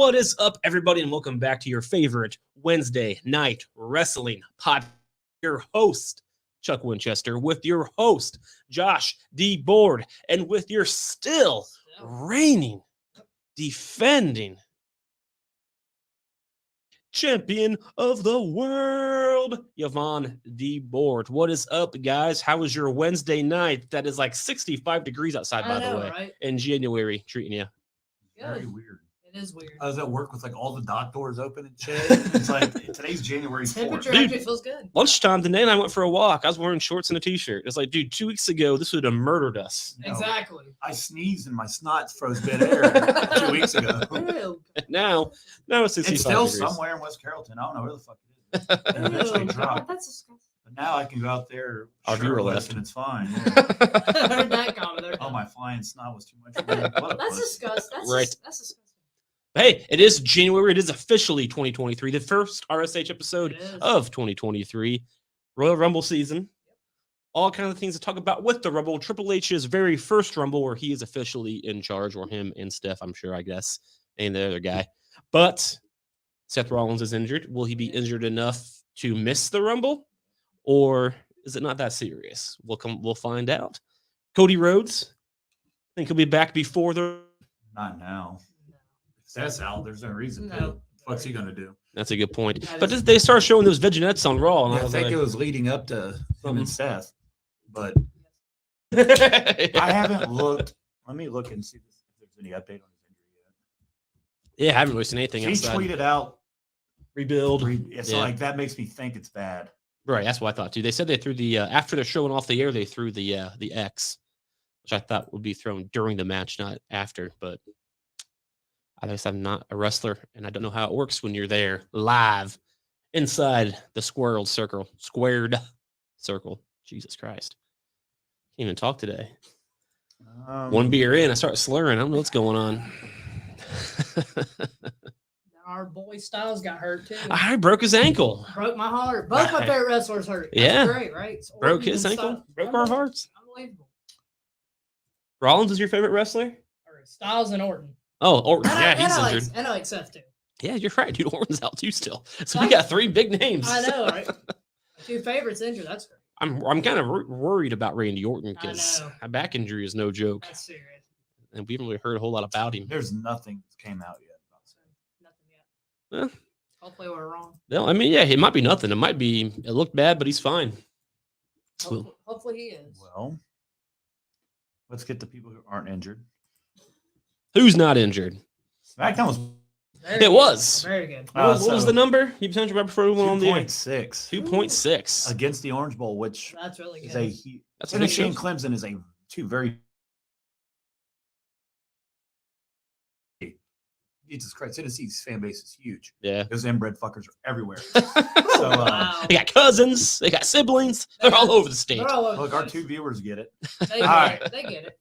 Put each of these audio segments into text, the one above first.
What is up, everybody, and welcome back to your favorite Wednesday night wrestling podcast. Your host, Chuck Winchester, with your host, Josh D. Board, and with your still reigning, defending champion of the world, Yvonne D. Board. What is up, guys? How was your Wednesday night? That is like 65 degrees outside, by the way, right? in January, treating you. Very weird. It is weird. I was at work with like all the dock doors open and shit. It's like today's January 4th. Temperature actually feels good. Lunchtime today, and I went for a walk. I was wearing shorts and a t-shirt. It's like, dude, 2 weeks ago, this would have murdered us. No, Exactly. I sneezed and my snot froze midair 2 weeks ago. Now it's 65 It's still degrees. somewhere in West Carrollton. I don't know where the fuck it is. It eventually dropped. That's disgusting. But now I can go out there Our viewer shirtless left. and it's fine. I heard that comment there. Oh, my flying snot was too much for me. What a That's pussy. disgusting. Right. That's disgusting. Hey, it is January. It is officially 2023, the first RSH episode It is. of 2023, Royal Rumble season. All kinds of things to talk about with the Rumble. Triple H's very first Rumble, where he is officially in charge, or him and Steph, I'm sure, I guess, and the other guy. But Seth Rollins is injured. Will he be injured enough to miss the Rumble, or is it not that serious? We'll find out. Cody Rhodes, think he'll be back before the. Not now. If that's out, there's no reason to. No. What's he going to do? That's a good point. That But is- they started showing those vignettes on Raw, and I I was think like, it was leading up to him Something. and Seth. But I I haven't looked. Let me look and see if there's any update on his injury yet. Yeah, I haven't really seen anything He outside. tweeted out. Rebuild. It's Yeah. like that makes me think it's bad. Right, that's what I thought too. They said they threw the after they're showing off the air, they threw the X, which I thought would be thrown during the match, not after. But I guess I'm not a wrestler, and I don't know how it works when you're there live inside the squared circle. Jesus Christ, can't even talk today. One beer in, I start slurring. I don't know what's going on. Our boy Styles got hurt too. I broke his ankle. Broke my heart. Both my favorite wrestlers hurt. That's Yeah. great, right? It's Broke Orton his and ankle. Styles. Broke our hearts. Unbelievable. Rollins is your favorite wrestler? All right, Styles and Orton. Oh, Orton. And Yeah, I he's like, injured. and I like Seth too. Yeah, you're right, dude. Orton's out too still. So we got three big names. I know, right? Two favorites injured. That's great. I'm kind of worried about Randy Orton because know. a back injury is no joke, That's serious. and we haven't really heard a whole lot about him. There's nothing that came out yet. Nothing yet. Eh. Hopefully we're wrong. No, I mean, yeah, it might be nothing. It might be. It looked bad, but he's fine. Hopefully he is. Well, let's get the people who aren't injured. Who's not injured? SmackDown was Very It good. was. Very good. What was so the number? You mentioned right before we went on the air. 2.6 2.6. against the Orange Bowl, which That's really is good. a huge. That's a big Tennessee and show. Clemson is two very. Jesus Christ, Tennessee's fan base is huge. Yeah. Those inbred fuckers are everywhere. so, Wow. they got cousins. They got siblings. They're all over the state. They're all over Look, the our place. two viewers get it. They get All it. They get it.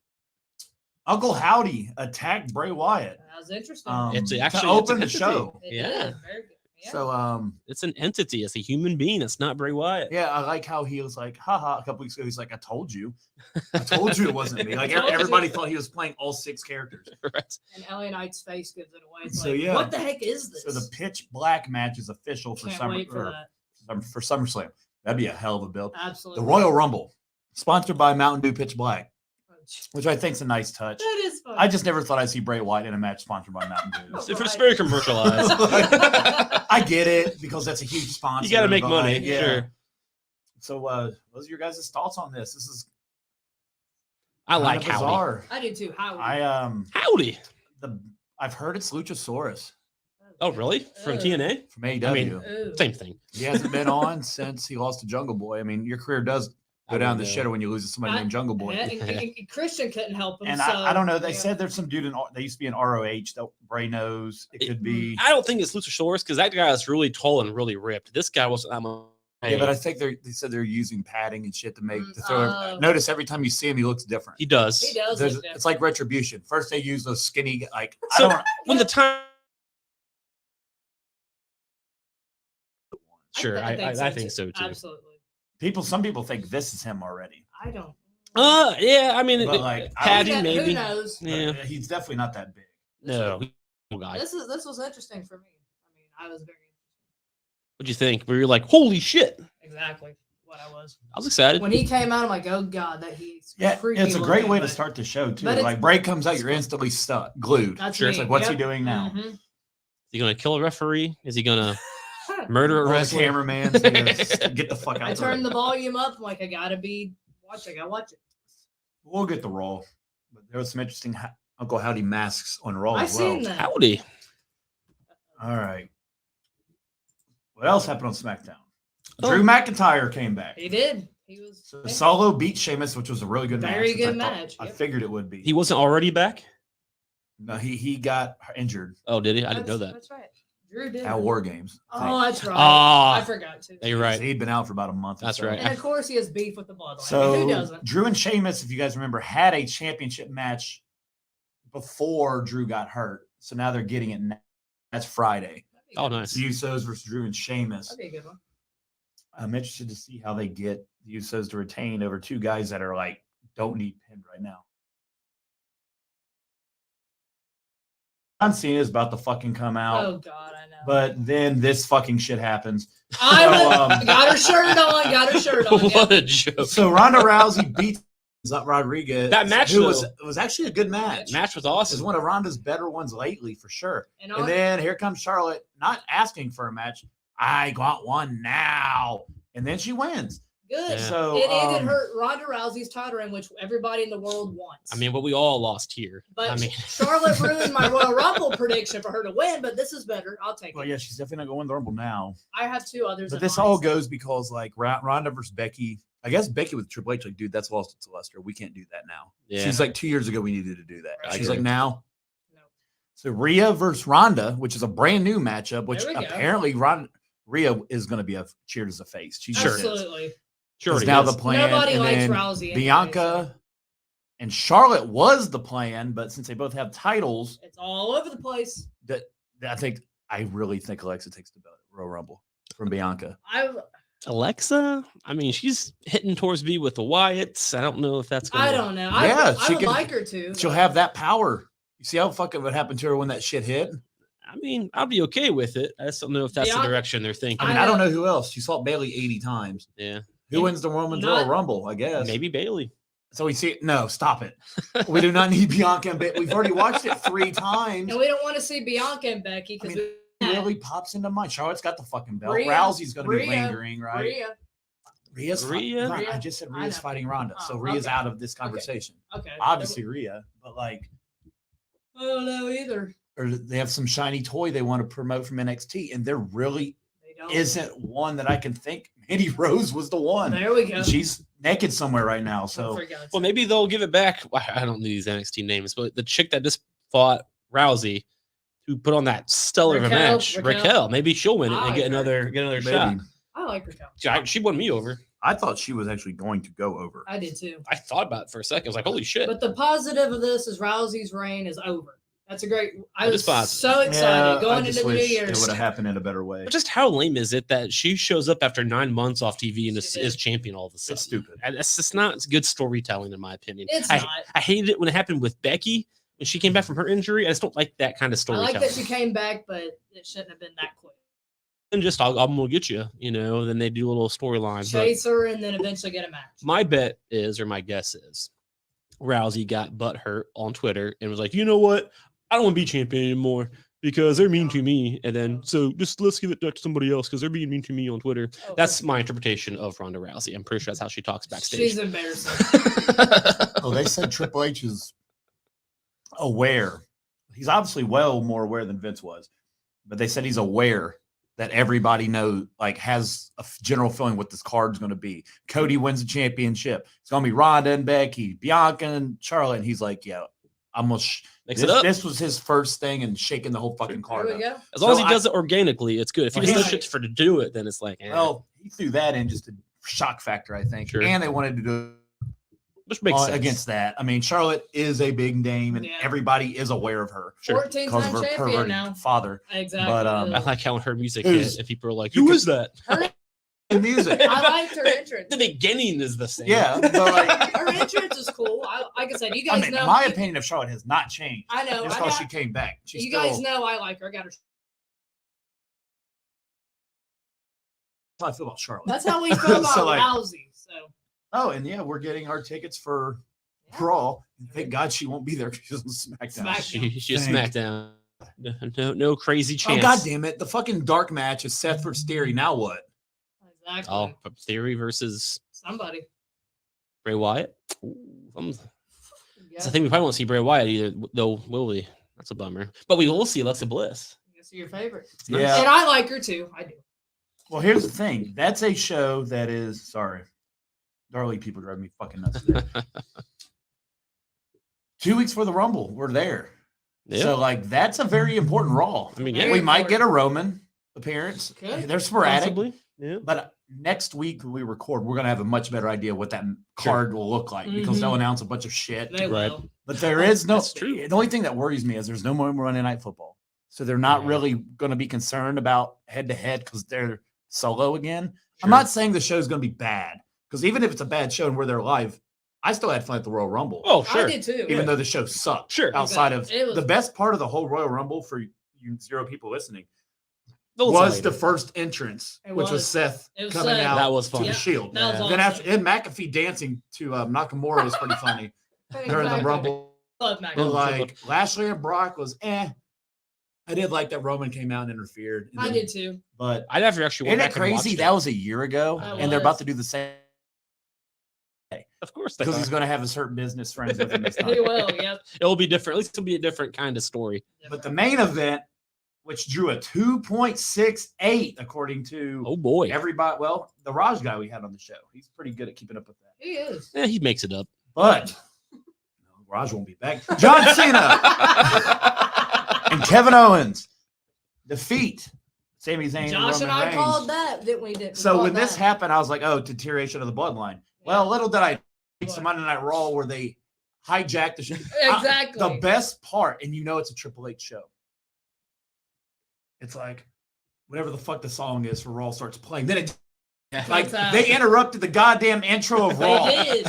Uncle Howdy attacked Bray Wyatt That was interesting. It's to actually- open it's the an entity. show. It yeah. did. Very good. Yeah. So It's an entity. It's a human being. It's not Bray Wyatt. yeah, I like how he was like, haha, a couple weeks ago. He's like, I told you it wasn't me. Like I told you. everybody thought he was playing all 6 characters. Right. And LA Knight's face gives it away. It's So, like, yeah. what the heck is this? So the pitch black match is official for Can't wait for that. for SummerSlam. That'd be a hell of a build. Absolutely. The Royal Rumble, sponsored by Mountain Dew Pitch Black, which I think's a nice touch. That is fun. I just never thought I'd see Bray Wyatt in a match sponsored by Mountain Dew. If it's very commercialized. I get it because that's a huge sponsor. You got to make but, money. like, yeah. Sure. So, what are your guys' thoughts on this? This is I kind like of Howdy. bizarre. I do too. How? Howdy. I've heard it's Luchasaurus Oh, really? From TNA? from AEW. I mean, Ooh. Same thing. He hasn't been on since he lost to Jungle Boy. I mean, your career does go down the shitter when you lose to somebody named Jungle Boy. And Christian couldn't help him. And so, I don't know. They yeah. said there's some dude they used to be in ROH that Bray knows. It could be. I don't think it's Luchasaurus because that guy is really tall and really ripped. This guy wasn't that much. Yeah, but I think they said they're using padding and shit to make to throw. Oh. Notice every time you see him, he looks different. He does. He does. There's- Look it's like Retribution. First they use those skinny like So- I don't. When the time. different. Sure, I think so too. Absolutely. Some people think this is him already. I don't. Yeah, I mean, But, like, Patty Who maybe. knows? Yeah. He's definitely not that big. No, guy. This was interesting for me. I mean, I was very What'd you think? Were you like, holy shit? exactly what I was. I was excited. When he came out, I'm like, oh god, that he's Yeah, it's a great way to but start the show too. but it's- Like Bray comes out, you're instantly stuck, glued. That's Sure. It's me. like, what's he Yep. doing now? Mhm. Is he gonna kill a referee? Is he gonna murder a All the wrestler? cameraman, get the fuck out. I of turned the the volume up. I'm like, I gotta watch it. We'll get the Raw, but there was some interesting Uncle Howdy masks on Raw I as well. seen that. Howdy. All right. What else happened on SmackDown? Oh. Drew McIntyre came back. He did. He was So Solo beat Sheamus, which was a really good match. Very which good I thought- match, I yep. figured it would be. He wasn't already back? No, he got injured Oh, did he? I didn't know that. That's right. Drew did. at War Games. I think. Oh, that's right. Ah, I forgot to. You're right. He'd been out for about a month. or That's so. right. And of course, he has beef with the Bloodline. So Who doesn't? Drew and Sheamus, if you guys remember, had a championship match before Drew got hurt. So now they're getting it now. That's Friday. Oh, nice. The Usos versus Drew and Sheamus. That'd be a good one. I'm interested to see how they get the Usos to retain over two guys that are like don't need pinned right now. John Cena is about to fucking come out, Oh God, I know. but then this fucking shit happens. I So, got her shirt on. Got her shirt on. What yeah. a joke. So Ronda Rousey beats Rodriguez. That match, who though, was actually a good match. match was It was awesome. one of Ronda's better ones lately for sure. And And then here comes Charlotte, not asking for a match. I want one now, and then she wins. good. Yeah. So It ended her Ronda Rousey's title reign, which everybody in the world wants. I mean, what we all lost here. but I mean, Charlotte ruined my Royal Rumble prediction for her to win. But this is better. I'll take Well, it. yeah, she's definitely not going to win the Rumble now. I have two others. But in this mind. all goes because like Ronda versus Becky. I guess Becky with Triple H, like, dude, that's lost to Lester. We can't do that now. yeah. She's like 2 years ago, we needed to do that. I She's agree. like, now. No. So Rhea versus Ronda, which is a brand new matchup, which There we go. apparently Rhea is going to be cheered as a face. She sure is. Absolutely. Sure. It's it now is. the plan. Nobody and likes then Rousey. anyway, Bianca and Charlotte was the plan, but since they both have titles, so it's all over the place. that I really think Alexa takes the belt at Royal Rumble from Bianca. Alexa, I mean, she's hitting towards me with the Wyatts. I don't know if that's going I don't know. Yeah, I she would can- like her to. She'll but have that power. You see how fucking what happened to her when that shit hit? I mean, I'll be okay with it. I just don't know if that's the Bianca- direction they're thinking. I mean, I I don't know. know who else. You saw Bailey 80 times. Yeah. Who wins the Women's Not- Royal Rumble? I guess. Maybe Bailey. So we see. No, stop it. We do not need Bianca and Bailey. We've already watched it 3 times. And we don't want to see Bianca and Becky I because mean, It really pops into mind. Charlotte's got the fucking belt. Rhea- Rousey's going to be Rhea- lingering, right? Rhea. Rhea's Rhea? I Rhea? just said I Rhea's know. fighting Ronda, so Oh, Rhea's okay. out of this conversation. Okay. Obviously Rhea, but like, I don't know either. or they have some shiny toy they want to promote from NXT, and there really They don't. isn't one that I can think. Mandy Rose was the one. There we go. And she's naked somewhere right now. Oh, So for God's Well, sake. maybe they'll give it back. I don't know these NXT names, but the chick that just fought Rousey, who put on that stellar of a Raquel, match, Raquel. Raquel, maybe she'll win it I and get agree. another shot. maybe. I like Raquel. She won me over. I thought she was actually going to go over. I did too. I thought about it for a second. I was like, holy shit. But the positive of this is Rousey's reign is over. That's a great. I It was is positive. so excited I going just into the new wish year. it would have happened in a better way. But just how lame is it that she shows up after 9 months off TV and She is did. champion all of a sudden? It's stupid. And it's just not good storytelling, in my opinion. It's I, not. I hated it when it happened with Becky when she came back from her injury. I just don't like that kind of I storytelling. like that she came back, but it shouldn't have been that quick. And just I'm gonna get you, then they do a little storyline. But Chase her and then eventually get a match. my bet is, or my guess is, Rousey got butt hurt on Twitter and was like, you know what? I don't want to be champion anymore because they're mean to me. And then so just let's give it back to somebody else because they're being mean to me on Twitter. Oh, That's my interpretation of Ronda Rousey. I'm pretty sure that's how she talks backstage. she's embarrassing. Oh, they said Triple H is aware. He's obviously well more aware than Vince was, but they said he's aware that everybody knows, like, has a general feeling what this card's going to be. Cody wins the championship. It's going to be Ronda and Becky, Bianca and Charlotte. And he's like, yeah, I'm going to. Mix it up. This was his first thing and shaking the whole fucking There card we up. go. As long as So he does it organically, it's good. If he Well, just does he's- shit for to do it, then it's like, Well, he threw that in just a shock factor, I think. Sure. And they wanted to do which makes sense. against that. I mean, Charlotte is a big name, and Yeah. everybody is aware of her 14 because of time her champion perverted now. father. Exactly. But, I like how when her music Who's- hit, and people are like, you "Who could- is that?" And music. I liked her entrance. The beginning is the same. Yeah, but like, Her Her entrance is cool. Like I said, you I guys mean, know. my opinion of Charlotte has not changed. I know. Just because she came back. She's you still, guys know I like her. I got her. That's how I feel about Charlotte. That's how we feel about So, like- Rousey. So Oh, and yeah, we're getting our tickets for Raw. Thank God she won't be there because she's on SmackDown. She's Thank- SmackDown. No crazy chance. Oh, God damn it. The fucking dark match is Seth versus Theory. Now what? exactly. Oh, Theory versus Somebody. Bray Wyatt. Ooh, Yeah. I think we probably won't see Bray Wyatt either, though, will we? That's a bummer. But we will see Alexa Bliss. I guess your favorite. Yeah. And I like her too. I do. Well, here's the thing. That's a show that is, sorry. Darley people drive me fucking nuts today. 2 weeks for the Rumble. We're there. Yeah. So, like, that's a very important Raw. I mean, Very yeah, We might get important. a Roman appearance. Could. They're sporadic. possibly. Yeah. But next week when we record, we're going to have a much better idea what that card will look like because Mhm. they'll announce a bunch of shit. They Right. will. But there is no. That's true. The only thing that worries me is there's no more Monday Night Football. So they're not Yeah. really going to be concerned about head to head because they're solo again. Sure. I'm not saying the show's going to be bad because even if it's a bad show and we're there live, I still had fun at the Royal Rumble. Oh, sure. I did too. Even though the show sucked. Sure. Outside of It was- the best part of the whole Royal Rumble for you 0 people listening They'll was tell the you. first entrance, It which was was. Seth It was coming Seth. out That was to fun. the Yeah. Shield. That was Yeah. awesome. Then after and McAfee dancing to Nakamura was pretty funny during the Exactly. Rumble. Love But McAfee. like Lashley and Brock was I did like that Roman came out and interfered. And I then- did too. But I'd have to actually isn't went it back and watch crazy? it. That was a year ago, That and they're about was. to do the same Of course, they because he's are. going to have his certain business friends with him this He time. will. Yep. It'll be different. At least it'll be a different kind of story. But the main event, which drew a 2.68 according to Oh boy. everybody, well, the Raj guy we had on the show, he's pretty good at keeping up with that. He is. Yeah, he makes it up. But Raj won't be back. John Cena and Kevin Owens defeat Sami Zayn Josh and and Roman I Reigns. called that, didn't we? Didn't we So call when this that? happened, I was like, oh, deterioration of the bloodline. Well, little did I take some Monday Night Raw where they hijacked the show. Exactly. The best part, and you know it's a Triple H show. It's like whatever the fuck the song is for Raw starts playing. Then it like they interrupted the goddamn intro of Raw They did.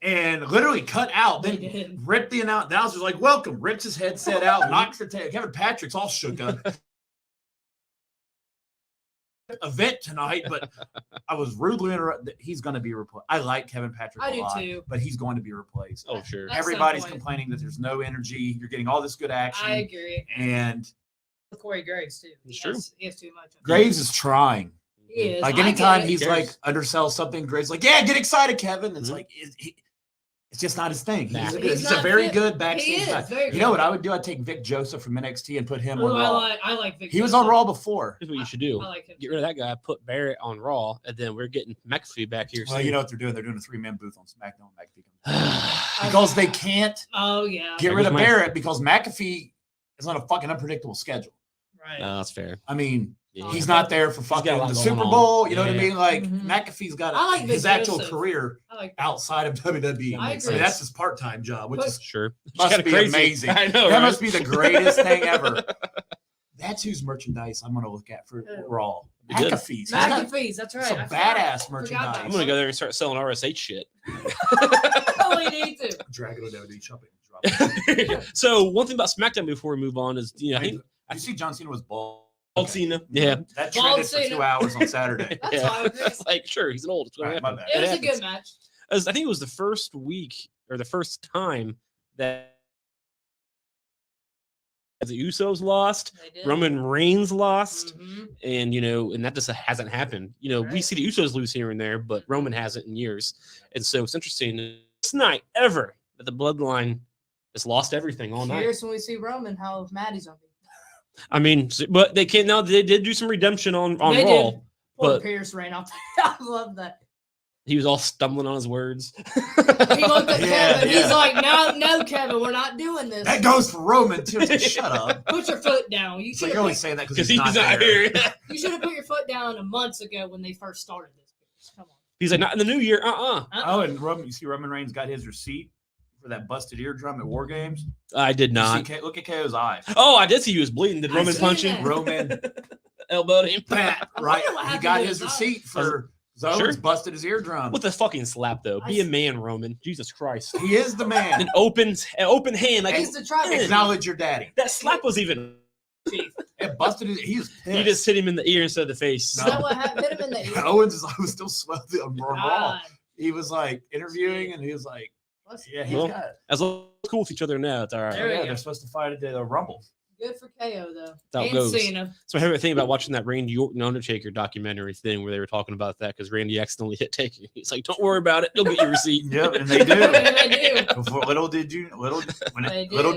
and literally cut out. They Then did. ripped the announcer's like, welcome, rips his headset out, knocks the tail. Kevin Patrick's all shook up. Event tonight, but I was rudely interrupted. He's going to be replaced. I like Kevin Patrick I a do lot, too. but he's going to be replaced. Oh sure. At Everybody's some point. complaining that there's no energy. You're getting all this good action, I agree. and With Corey Graves too. It's true. He has too much. of it. Graves is trying. He is. Like I get anytime it. he's He like cares. undersells something, Graves like, yeah, get excited, Kevin. It's Mhm. like it's just not his thing. Nah. He's He's a not very fit. good He backstage is guy. very You know what good. I would do? I'd take Vic Joseph from NXT and put him Oh, on Raw. I like Vic He was Joseph. on Raw before. Here's what you should do. I like him. Get rid of that guy. Put Barrett on Raw, and then we're getting McAfee back here. Well, soon. you know what they're doing? They're doing a 3-man booth on SmackDown. McAfee know. because they can't Oh yeah. get There rid of goes my- Barrett because McAfee is on a fucking unpredictable schedule. Right. No, that's fair. I mean, Yeah. he's not there for got a fucking lot the going Super on. Bowl. You know what I Yeah. mean? Like Mhm. McAfee's got I like his Vic actual Joseph. career I like. outside of WWE. I I agree. mean, that's his part-time job, which But- is Sure. must Kinda be crazy. amazing. I know. that right? must be the greatest thing ever. That's whose merchandise I'm going to look at for Who? Raw. Be good. McAfee's. He's got McAfee's. That's right. some I forgot. badass Forgot merchandise. I'm gonna go there and start selling RSH shit. Oh, we need to. Drag it on WWE shopping. Drop it. So one thing about SmackDown before we move on is I think you see John Cena was bald. Bald Cena. Yeah. That Bald trended for Cena. 2 hours on Saturday. That's Yeah. fine. It's like sure he's an old. It's All gonna right, my happen. bad. It was a happens. good match. I think it was the first week or the first time that the Usos lost, They did. Roman Reigns lost, Mhm. and and that just hasn't happened. We Right. see the Usos lose here and there, but Roman hasn't in years. And so it's interesting. This night ever that the Bloodline just lost everything all night. Curious when we see Roman how Maddie's on. I mean, but they can't now. They did do some redemption on They Raw. did. Poor but- Pierce ran out. I love that. He was all stumbling on his words. He looked at Yeah, Kevin. yeah. He's like, no, Kevin, we're not doing this. That goes for Roman too. It's like, shut up. Put your foot down. You So should you're only have saying that Because because he's not here. put your foot down months ago when they first started this. Come on. He's like, not in the new year. Oh, and Roman, you see Roman Reigns got his receipt for that busted eardrum at War Games. I did You see not. Look at KO's eye. Oh, I did see he was bleeding. Did I Roman seen punch him? that. Roman Elbowed him. Pat, I right? wonder what He happened got to his his eye. receipt for Owens busted his eardrum. With a fucking slap, though. Be a man, Roman. Jesus Christ. He is the man. An open hand. Like, He's the tribal. Acknowledge your daddy. that slap was even. It busted his. He was pissed. He just hit him in the ear instead of the face. Is that what happened? Hit him in the ear. Owens was still swelling on Raw. God. He was like interviewing, and he was like, "Yeah, he's Well, got it." As long as it's cool with each other now, it's all right. There we Yeah, go. they're supposed to fight at the Rumble. Good for KO though. That's how it And goes. Cena. So I heard a thing about watching that Randy Orton Undertaker documentary thing where they were talking about that because Randy accidentally hit Taker. He's like, "Don't worry about it. You'll get your receipt." Yep, and they do. They do. Before, little do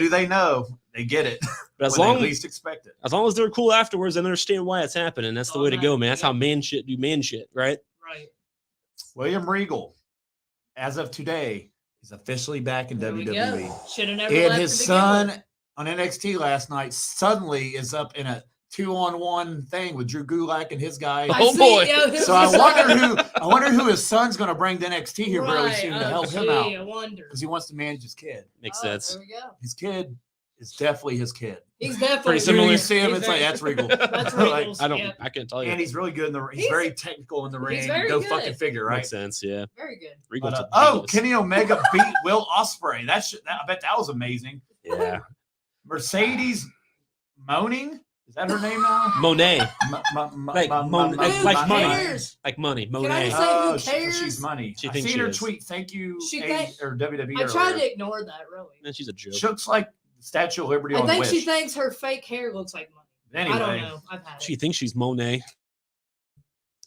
they know they get it. But as when long they least expect it. as long as they're cool afterwards and understand why it's happening, that's the Oh, way to man. go, man. That's how man shit do man shit, right? Right. William Regal, as of today, is officially back in There we WWE. go. Should have never And left his to begin son with. on NXT last night suddenly is up in a 2-on-1 thing with Drew Gulak and his guy. Oh, boy. So I wonder who his son's going to bring to NXT here really soon to help him out I wonder. because he wants to manage his kid. Makes Oh, sense. There we go. His kid is definitely his kid. He's definitely Pretty similar. You see him, He's it's like very- that's Regal. That's Like, Regal's. I don't. Yeah. I can't tell you. and he's really good in the. He's He's- very technical in the ring. very Go good. fucking figure, right? Makes sense. Yeah. Very good. Regal's But, a oh, genius. Kenny Omega beat Will Ospreay. I bet that was amazing. Yeah. Mercedes Moaning. Is that her name now? Monet, Like like money. cares? like money. Can I Monet. just say- Oh, who cares? she's money. She I thinks seen she her is. tweet. Thank you, She or WWE. I tried earlier. to ignore that, really. Man, she's a joke. She looks like the Statue of Liberty I on think Wish. she thinks her fake hair looks like money. Anyway, I don't know. I've had She it. thinks she's Monet.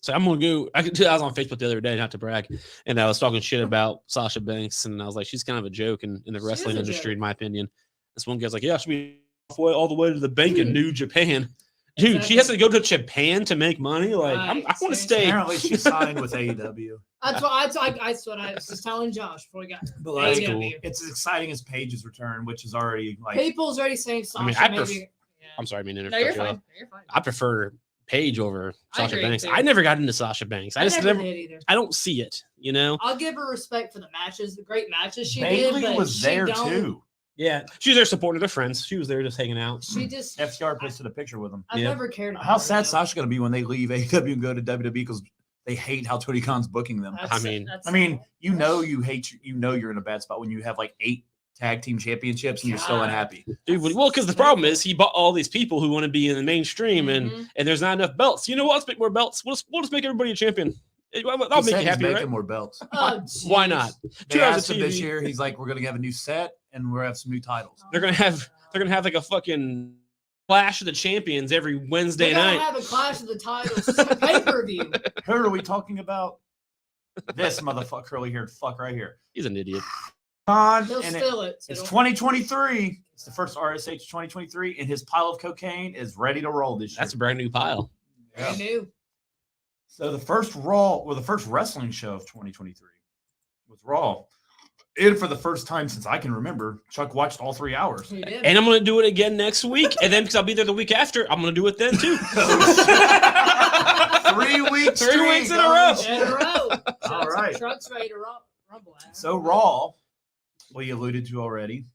So I'm gonna go. I was on Facebook the other day, not to brag, and I was talking shit about Sasha Banks, and I was like, she's kind of a joke in the She wrestling is a industry, joke. in my opinion. This one guy's like, yeah, she'll be all the way to the bank in New Japan. Dude, she has to go to Japan to make money. Like, I Right, want to seriously. stay. apparently she signed with AEW. That's what I was just telling Josh before we got here. But like, AEW. it's as exciting as Paige's return, which is already like People's already saying Sasha I mean, I maybe. Yeah. I'm sorry, I mean, No, you're fine. You're fine. I prefer Paige over I Sasha agree, Banks. too. I never got into Sasha Banks. I just never never. did either. I don't see it. You know. I'll give her respect for the matches, the great matches she Bailey did. But was she there don't- too. Yeah, she was there supporting their friends. She was there just hanging out. She just. FCR posted a picture with him. I've Yeah. never cared about How her, sad though. Sasha going to be when they leave AEW and go to WWE because they hate how Tony Khan's booking them. That's- I mean- that's- I mean, you know you're in a bad spot when you have like 8 tag team championships and you're still God. unhappy. Dude, well, because the problem is he bought all these people who want to be in the mainstream, Mhm. and there's not enough belts. You know what? Let's make more belts. We'll just make everybody a champion. That'll He make said you he's happy, making right? more belts. Oh, Why jeez. not? They 2 hours asked of him this TV. year. He's like, we're going to have a new set and we're going to have some new titles. They're gonna have like a fucking Clash of the Champions every Wednesday They gotta night. have a Clash of the Titles pay-per-view. Who are we talking about? This motherfucker curly haired fuck right here. He's an idiot. Khan, He'll and steal it. it's so- 2023. It's the first RSH 2023, and his pile of cocaine is ready to roll this year. That's a brand new pile. I knew. So the first wrestling show of 2023 was Raw. And for the first time since I can remember, Chuck watched all 3 hours. He did. And I'm gonna do it again next week, and then because I'll be there the week after, I'm gonna do it then too. 3 weeks. 3 weeks in a row. In a row. All right. Truck's ready to rumble. So Raw, we alluded to already.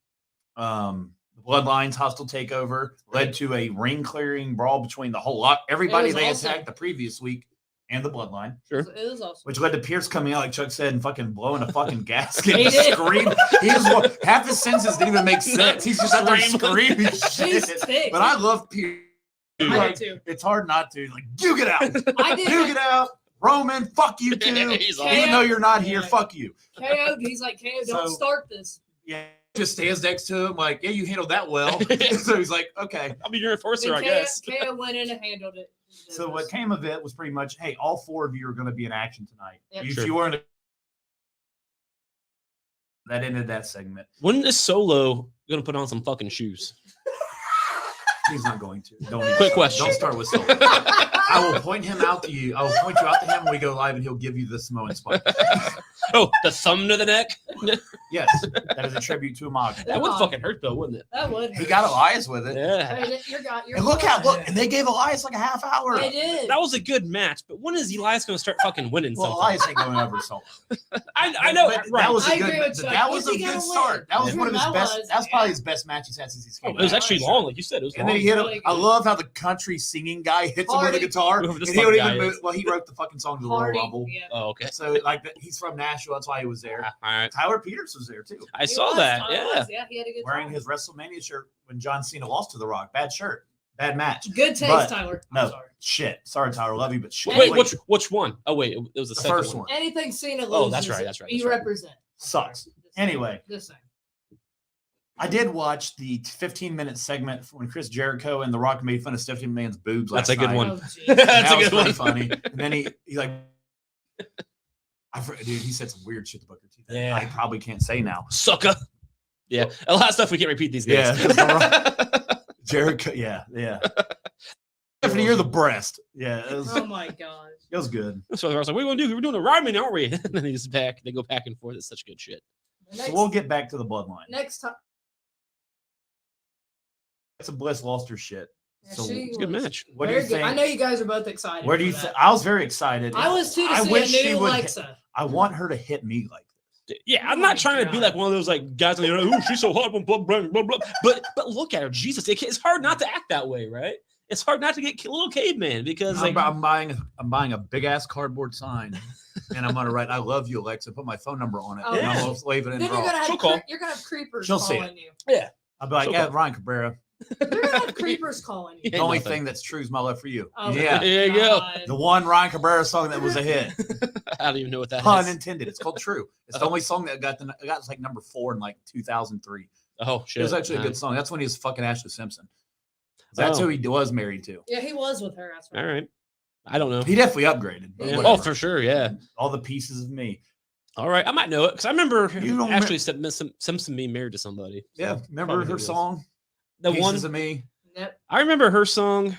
The Bloodline's hostile takeover led to a ring clearing brawl between the whole lot, everybody It was they awesome. attacked the previous week, and the Bloodline, Sure. It was awesome. which led to Pierce coming out, like Chuck said, and fucking blowing a fucking gasket He and did. screaming. Half his senses didn't even make sense. He's just out there screaming He's shit. thick. But I love Pierce. I Like, did too. it's hard not to. Like, you get out. I You did. get out. Roman, fuck you too. He's awesome. Even though you're not here, Yeah. fuck you. KO. He's like, KO, don't So- start this. Yeah. Just stands next to him, like, yeah, you handled that well. So he's like, okay. I'll be your enforcer, I And guess. KO went in and handled it. So what came of it was pretty much, hey, all 4 of you are going to be in action tonight. Yep. If Sure. you weren't, that ended that segment. When is Solo gonna put on some fucking shoes? He's not going to. Don't even Quick start. question. Don't start with Solo. I will point him out to you. I will point you out to him when we go live, and he'll give you the Samoan spot. Oh, the thumb to the neck. Yes, that is a tribute to Umaga. That would fucking hurt though, wouldn't it? That would. He got Elias with it. Yeah. Hey, you're And look, and they gave Elias like a half hour. They did. That was a good match, but when is Elias going to start fucking winning Well, something? Elias ain't going over solo. I know, But right? that was I a good. agree with you. That was a He good gotta start. win. That was one of his That best. was, That was probably yeah. his best match he's had since he's Oh, came it was back. actually long, like you said. It was And long. then he hit him. Really I good. love how the country singing guy hits him with a Hardy. guitar, Whoever and this he don't fucking even guy move. is. Well, he wrote the fucking song to the Royal Hardy. Rumble. Yeah. Oh, okay. So like he's from Nashville. That's why he was there. All right. Tyler Peters was there too, I He saw was, that. Tyler Yeah. was. Yeah, he had a good wearing time. his WrestleMania shirt when John Cena lost to The Rock. Bad shirt, bad match. Good taste, But- Tyler. I'm No, sorry. shit. Sorry, Tyler. Love you, but shit. Wait, which one? Oh, wait, it was the, The second first one. Anything Cena loses, Oh, that's right, that's right, You that's right. represent. Sucks. Just saying. Anyway. Just saying. I did watch the 15-minute segment when Chris Jericho and The Rock made fun of Stephanie McMahon's boobs last That's a good night. one. Oh, geez. That's That a was good pretty one. funny. And then he like, dude, he said some weird shit to Booker T. That Yeah. I probably can't say now. Sucker. Yeah, a lot of stuff we can't repeat these days. Yeah. Jericho, yeah. Stephanie, you're the breast. Yeah, Oh my gosh. it was good. So I was like, "What are we gonna do? We're doing a rhyming, aren't we?" And then he's back. They go back and forth. It's such good shit. Next, So we'll get back to the bloodline. next time. It's a Bliss lost her shit. Yeah, So she It's a good was match. what do very you good. I think? know you guys are both excited. Where do you for think? that. I was very excited. I was too to I see wish a she new would- Alexa. I want her to hit me like this. Yeah, I'm Oh not my trying to be God. like one of those like guys like, "Oh, she's so hot," blah blah blah blah blah. But look at her, Jesus! It's hard not to act that way, right? It's hard not to get a little caveman because like I'm buying a big ass cardboard sign, and I'm gonna write "I love you, Alexa." Put my phone number on it, Oh, and yeah. I'm gonna leave it in Then draw. you're gonna She'll have call. you're gonna have creepers She'll see calling you. I'll be like, She'll "Yeah, call. Ryan Cabrera." You're gonna have creepers calling you. The only nothing. thing that's true is my love for you. Oh, Yeah, There you go. God. the one Ryan Cabrera song that was a hit. I don't even know what that Pun is. intended. It's called "True." It's the only song that got like number 4 in like 2003. Oh shit! It was actually a good song. That's when he was fucking Ashley Simpson. That's Oh. who he was married to. Yeah, he was with her. That's right. All right. I don't know. He definitely upgraded. but Yeah. Oh, whatever. for sure. Yeah. All the pieces of me. All right. I might know it because I remember You don't actually Simpson being married to somebody. So Yeah, remember probably who her it is. song? The Pieces one of me. Yep. I remember her song.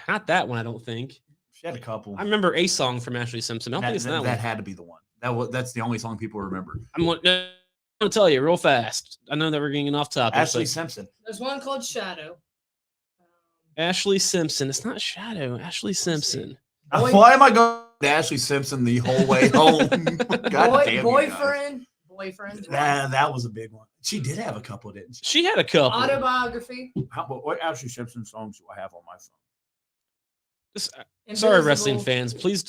Not that one. I don't think. She had a couple. I remember a song from Ashley Simpson. I don't think it's that one. had to be the one. That's the only song people remember. I'm gonna tell you real fast. I know that we're getting off topic. Ashley but Simpson. There's one called Shadow. Ashley Simpson. It's not Shadow. Ashley Simpson. Boy- Why am I going to Ashley Simpson the whole way home? God damn you guys. Boyfriend. That was a big one. She did have a couple, didn't she? She had a couple. Autobiography. What Ashley Simpson songs do I have on my phone? Sorry, wrestling Invisible. fans. Please,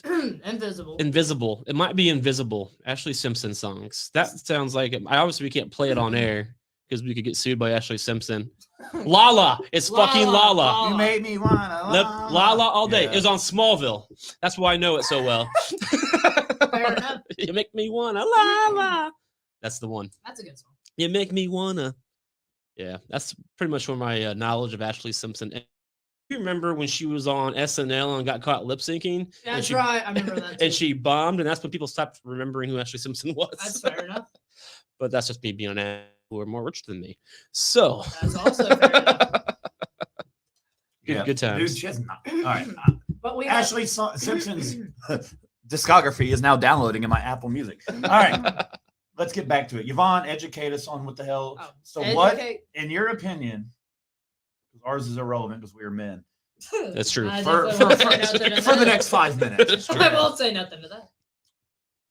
Invisible. Invisible. It might be Invisible. Ashley Simpson songs. That sounds like it. Obviously, we can't play it on air because we could get sued by Ashley Simpson. Lala. It's fucking Lala. You made me wanna Lala all day. Yeah. It was on Smallville. That's why I know it so well. Fair enough. You make me wanna Lala. That's the one. That's a good song. You make me wanna. Yeah, that's pretty much where my knowledge of Ashley Simpson. You remember when she was on SNL and got caught lip syncing? That's right. I remember that. Too. And she bombed, and that's when people stopped remembering who Ashley Simpson was. That's fair enough. But that's just me being an ass who are more rich than me. So That's also fair enough. good times. Dude, she has not. All right. But we Ashley Simpson's discography is now downloading in my Apple Music. All right. Let's get back to it. Yvonne, educate us on what the hell. Oh, So, what, educate- in your opinion, because ours is irrelevant because we are men, That's true. I for, definitely won't say nothing to for the that. next 5 minutes. I won't say nothing to that.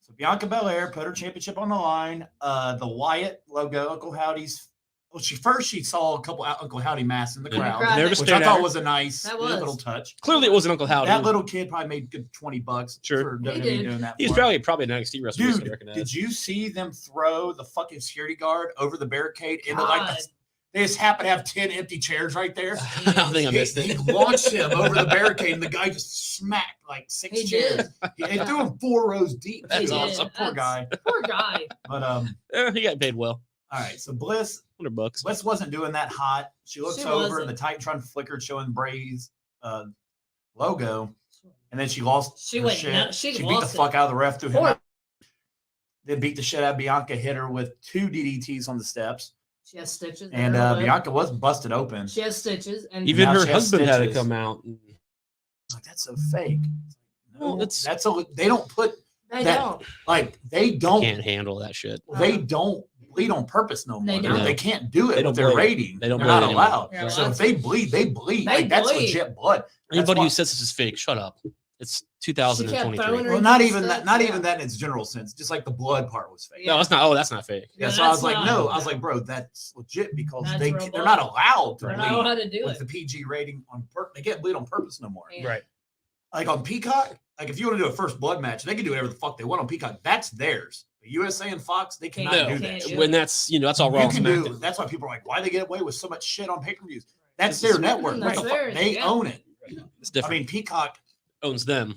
So Bianca Belair put her championship on the line. The Wyatt logo, Uncle Howdy's. Well, she saw a couple Uncle Howdy masks in the In the crowd, crowd. Never which stared I at thought her. was a nice That was. little touch. Clearly, it wasn't Uncle Howdy. That little kid probably made good $20 Sure. for He WWE did. doing that. He's for him. probably an NXT wrestler. I Dude, recognize. did you see them throw the fucking security guard over the barricade into like God. they just happen to have 10 empty chairs right there? I don't think I missed He it. launched him over the barricade and the guy just smacked like 6 He chairs. did. They threw him 4 rows deep. That's too. awesome. Poor guy. Poor guy. But He got paid well. all right. So Bliss $100. Bliss wasn't doing that hot. She looks She over wasn't. and the Titantron flickered showing Bray's logo. And then she lost She her went shit. nuts. She beat the lost it. fuck out of the ref, threw him Poor- out. Then beat the shit out of Bianca, hit her with 2 DDTs on the steps. She has stitches. in And her leg. Bianca was busted open. She has stitches. And Even Now her she has husband had to stitches. come out. Like, that's so fake. No, Well, it's- that's a they don't put They that don't. like they don't Can't handle that shit. they don't bleed on purpose no more. They They don't. can't do They it don't with their bleed. rating. They don't They're bleed not anymore. allowed. Yeah, So well, if they bleed, they bleed. They Like that's bleed. legit blood. That's Anybody why- who says this is fake, shut up. It's She kept 2023. throwing her well, not into even stuff, that. Not yeah. even that in its general sense. Just like the blood part was fake. Yeah. No, that's not. Oh, that's not fake. Yeah, Yeah, so I was that's like, not- no, I was like, bro, that's legit because That's they're real not blood. allowed to They're bleed not allowed to do with it. the PG rating on purpose. They can't bleed on purpose no more. Yeah. Right. Like on Peacock, like if you want to do a first blood match, they can do whatever the fuck they want on Peacock. That's theirs. But USA and Fox, they cannot No, do can't that. do When that's that's all You wrong. can do. That's why people are like, why they get away with so much shit on pay-per-views? That's their network. What That's the fuck? theirs, They yeah. own it. It's I different. mean, Peacock, Owns them.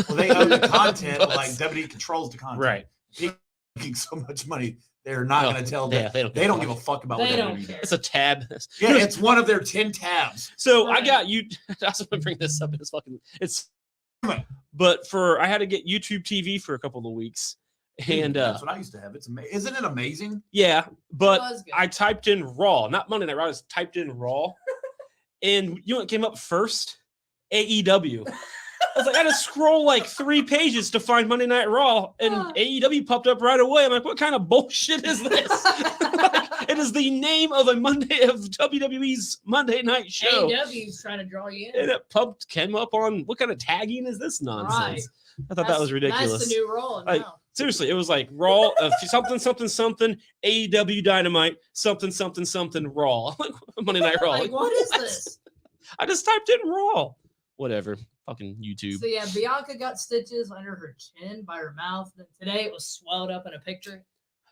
well, they own the content. But- But like WWE controls the content. Right. Peacock making so much money, they're not No, going to tell yeah, them. they don't Give a fuck about They what don't WWE care. does. It's a tab. Yeah, it's one of their 10 tabs. So I Right. got you. I was going to bring this up. It's fucking. It's. But I had to get YouTube TV for a couple of weeks, and That's what I used to have. It's amazing. Isn't it amazing? yeah. But was good. I typed in Raw, not Monday Night Raw. I just typed in Raw, and you know what came up first? AEW. I was like, I had to scroll like 3 pages to find Monday Night Raw, and AEW popped up right away. I'm like, what kind of bullshit is this? Like, it is the name of a Monday of WWE's Monday Night show. AEW's trying to draw you in. And it came up on what kind of tagging is this nonsense? I thought that was ridiculous. That's the new role Like, now. Seriously, it was like Raw, something, something, something, AEW Dynamite, something, something, something, Raw. Like, Monday Night Raw. Like, what is this? I just typed in Raw. Whatever. Fucking YouTube. So yeah, Bianca got stitches under her chin by her mouth. Then today it was swelled up in a picture.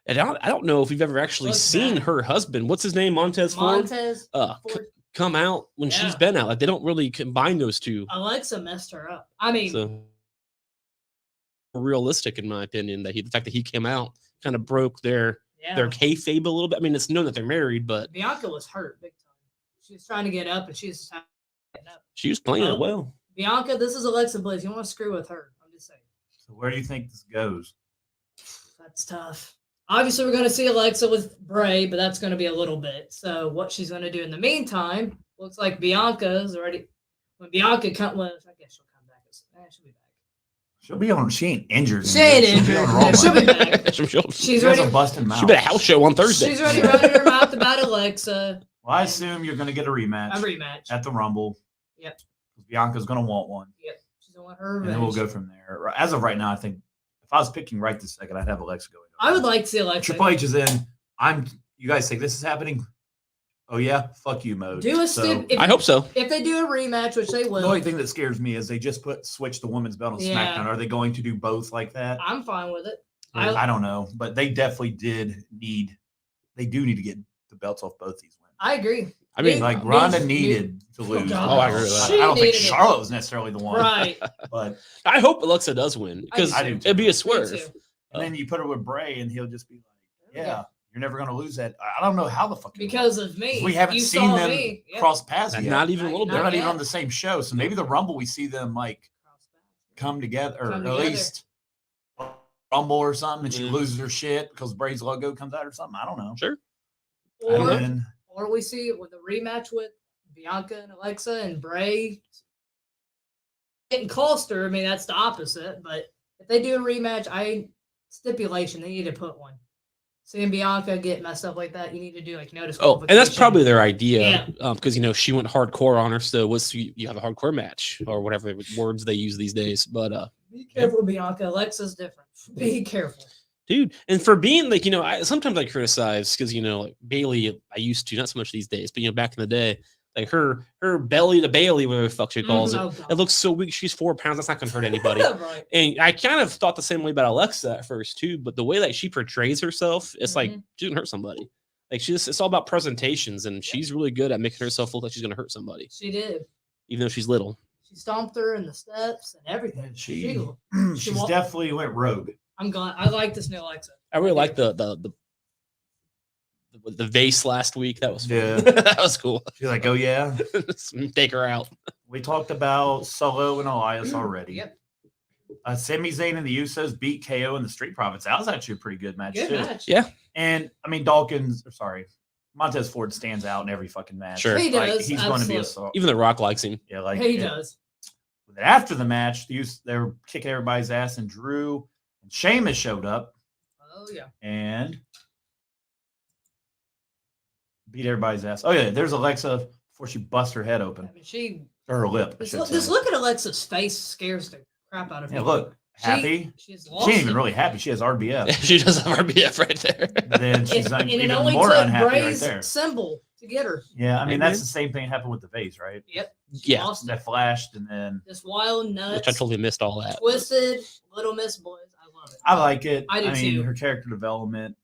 And I don't know if you've ever actually Looks seen bad. her husband. What's his name? Montez Ford. Montez, Ford- Come out when she's Yeah. been out. Like they don't really combine those two. Alexa messed her up. I mean, So realistic, in my opinion, that the fact that he came out kind of broke their yeah, kayfabe a little bit. I mean, it's known that they're married, but Bianca was hurt big time. She was trying to get up, and she was trying to get up. she was playing Oh. it well. Bianca, this is Alexa Bliss. You want to screw with her? I'm just saying. So where do you think this goes? That's tough. Obviously, we're going to see Alexa with Bray, but that's going to be a little bit. So, what she's going to do in the meantime looks like Bianca's already. When Bianca comes, well, I guess she'll come back. She'll be back. She'll be on. She ain't injured. She ain't She'll be injured. on Raw. Yeah, she'll be back. She's She's She has already. a busted mouth. She been a house show on Thursday. She's already running her mouth about Alexa. Well, I assume you're going to get a rematch A rematch. at the Rumble. Yep. Bianca's going to want one, Yep. She's going to want her and then we'll revenge. go from there. As of right now, I think if I was picking right this second, I'd have Alexa going. I would like to see Alexa. Triple H is in. You guys think this is happening? Oh yeah, fuck you mode. Do a So, stupid. I hope so. If they do a rematch, which they the will, only thing that scares me is they just switch the women's belt on Yeah. SmackDown. Are they going to do both like that? I'm fine with it. I don't know, but they definitely They do need to get the belts off both these women. I agree. I mean, Dude, Like Ronda Dude, needed to lose. God. Oh, I agree with that. I don't She think needed it. Charlotte was necessarily the one, Right. but I hope Alexa does win because I do too. it'd be a Me swerve. too. and then you put her with Bray, and he'll just be like, "Yeah, Yeah. you're never going to lose that." I don't know how the fuck Because of me. we haven't You seen saw them me. Yep. cross paths And yet. not even a little Not They're bit. not even yet. on the same show, so maybe the Rumble we see them like come together, or Come at together. least Rumble or something, and she Mhm. loses her shit because Bray's logo comes out or something. I don't know. Sure. Or, And then, or we see it with a rematch with Bianca and Alexa and Bray. Getting closer. I mean, that's the opposite. But if they do a rematch, stipulation, they need to put one. Seeing Bianca get messed up like that, you need to do like notice. Oh, and that's qualification. probably their idea Yeah. because she went hardcore on her. So you have a hardcore match or whatever words they use these days. But Be careful, Bianca. Alexa's different. Be careful. dude, and for being like sometimes I criticize because like Bailey, I used to, not so much these days, but back in the day, like her belly to Bailey, whatever the fuck she calls Oh, it, God. it looks so weak. She's 4 pounds. That's not gonna hurt anybody. Right. And I kind of thought the same way about Alexa at first too, but the way that she portrays herself, it's like Mhm. she didn't hurt somebody. Like it's all about presentations, and she's really good at making herself look like she's gonna hurt somebody, She did. even though she's little. She stomped her in the steps and everything. and she's wa- definitely went rogue. I'm glad. I like this new Alexa. I really like the vase last week. That was fun. Yeah. That was cool. She's like, "Oh yeah." Take her out. We talked about Solo and Elias already. Yep. Sami Zayn and the Usos beat KO and the Street Profits. That was actually a pretty good match Good too. match. Yeah. And I mean, Montez Ford stands out in every fucking match. Sure. He Like, does. he's going to be a absolutely. Even The Rock likes him. yeah, He does. After the match, they were kicking everybody's ass, and Drew And Sheamus showed up Oh yeah. and beat everybody's ass. Oh yeah, there's Alexa before she busts her head open. I mean, she Or her lip. I should just say. look at Alexa's face scares the crap out of me. Yeah, look. Happy. She's She lost ain't even it. really happy. She has RBF. She does have RBF right there. But then she's and even it only more took unhappy Bray's right there. symbol to get her. Yeah, I mean, Hey, that's man. the same thing happened with the vase, right? Yep. She Yeah. lost it. That flashed and then This wild nuts. Which I totally missed all that. Twisted Little Miss Boys. I love it. I like it. I do mean, too. her character development,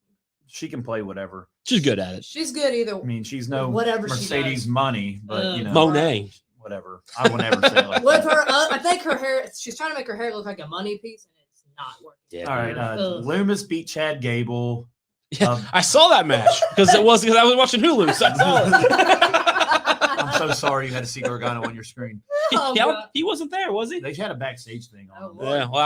she can play whatever. She's good at it. She's good either. I mean, she's no Whatever she Mercedes does. money, but you know, Monet. whatever. I will never say it like With that. her, I think her hair. She's trying to make her hair look like a money piece, and it's not working. Yeah. All right, Ugh. Loomis beat Chad Gable. Yeah, I saw that match because I was watching Hulu. So I saw it. I'm so sorry you had to see Gargano on your screen. Oh, Yeah, God. he wasn't there, was he? They had a backstage thing on. Oh, them. Lord. Yeah. Well,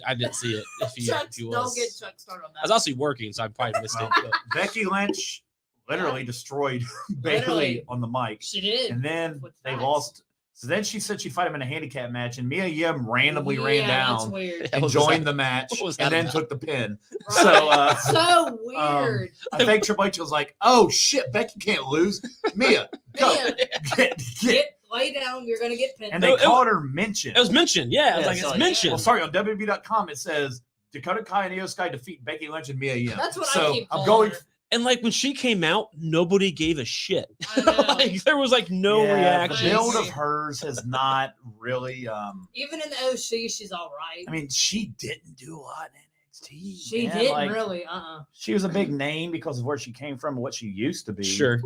I didn't see it. If he Chuck, was, don't get Chuck started on I was that. also working, so I probably missed it. Well, Becky Lynch literally destroyed Bailey Literally. on the mic, She did. and then With they facts. lost. So then she said she'd fight him in a handicap match, and Mia Yim randomly ran That's down weird. What and was joined that? the match, What was and that then about? took the pin. Right. So, So weird. I think Triple H was like, "Oh shit, Becky can't lose. Mia, go Mia, get." lay down. You're gonna get pinned. And No, they it called her mention. It was mentioned. Yeah, I was Yeah, like, so it's like- mentioned. Well, sorry, on WWE.com it says Dakota Kai and Io Sky defeat Becky Lynch and Mia Yim. That's what I so keep I'm calling going. her. And like when she came out, nobody gave a shit. I know. Like there was like no Yeah, reaction. The build I of agree. hers has not really. Even in the OC, she's all right. I mean, she didn't do a lot in NXT. She man. didn't Like, really. She was a big name because of where she came from and what she used to be. Sure.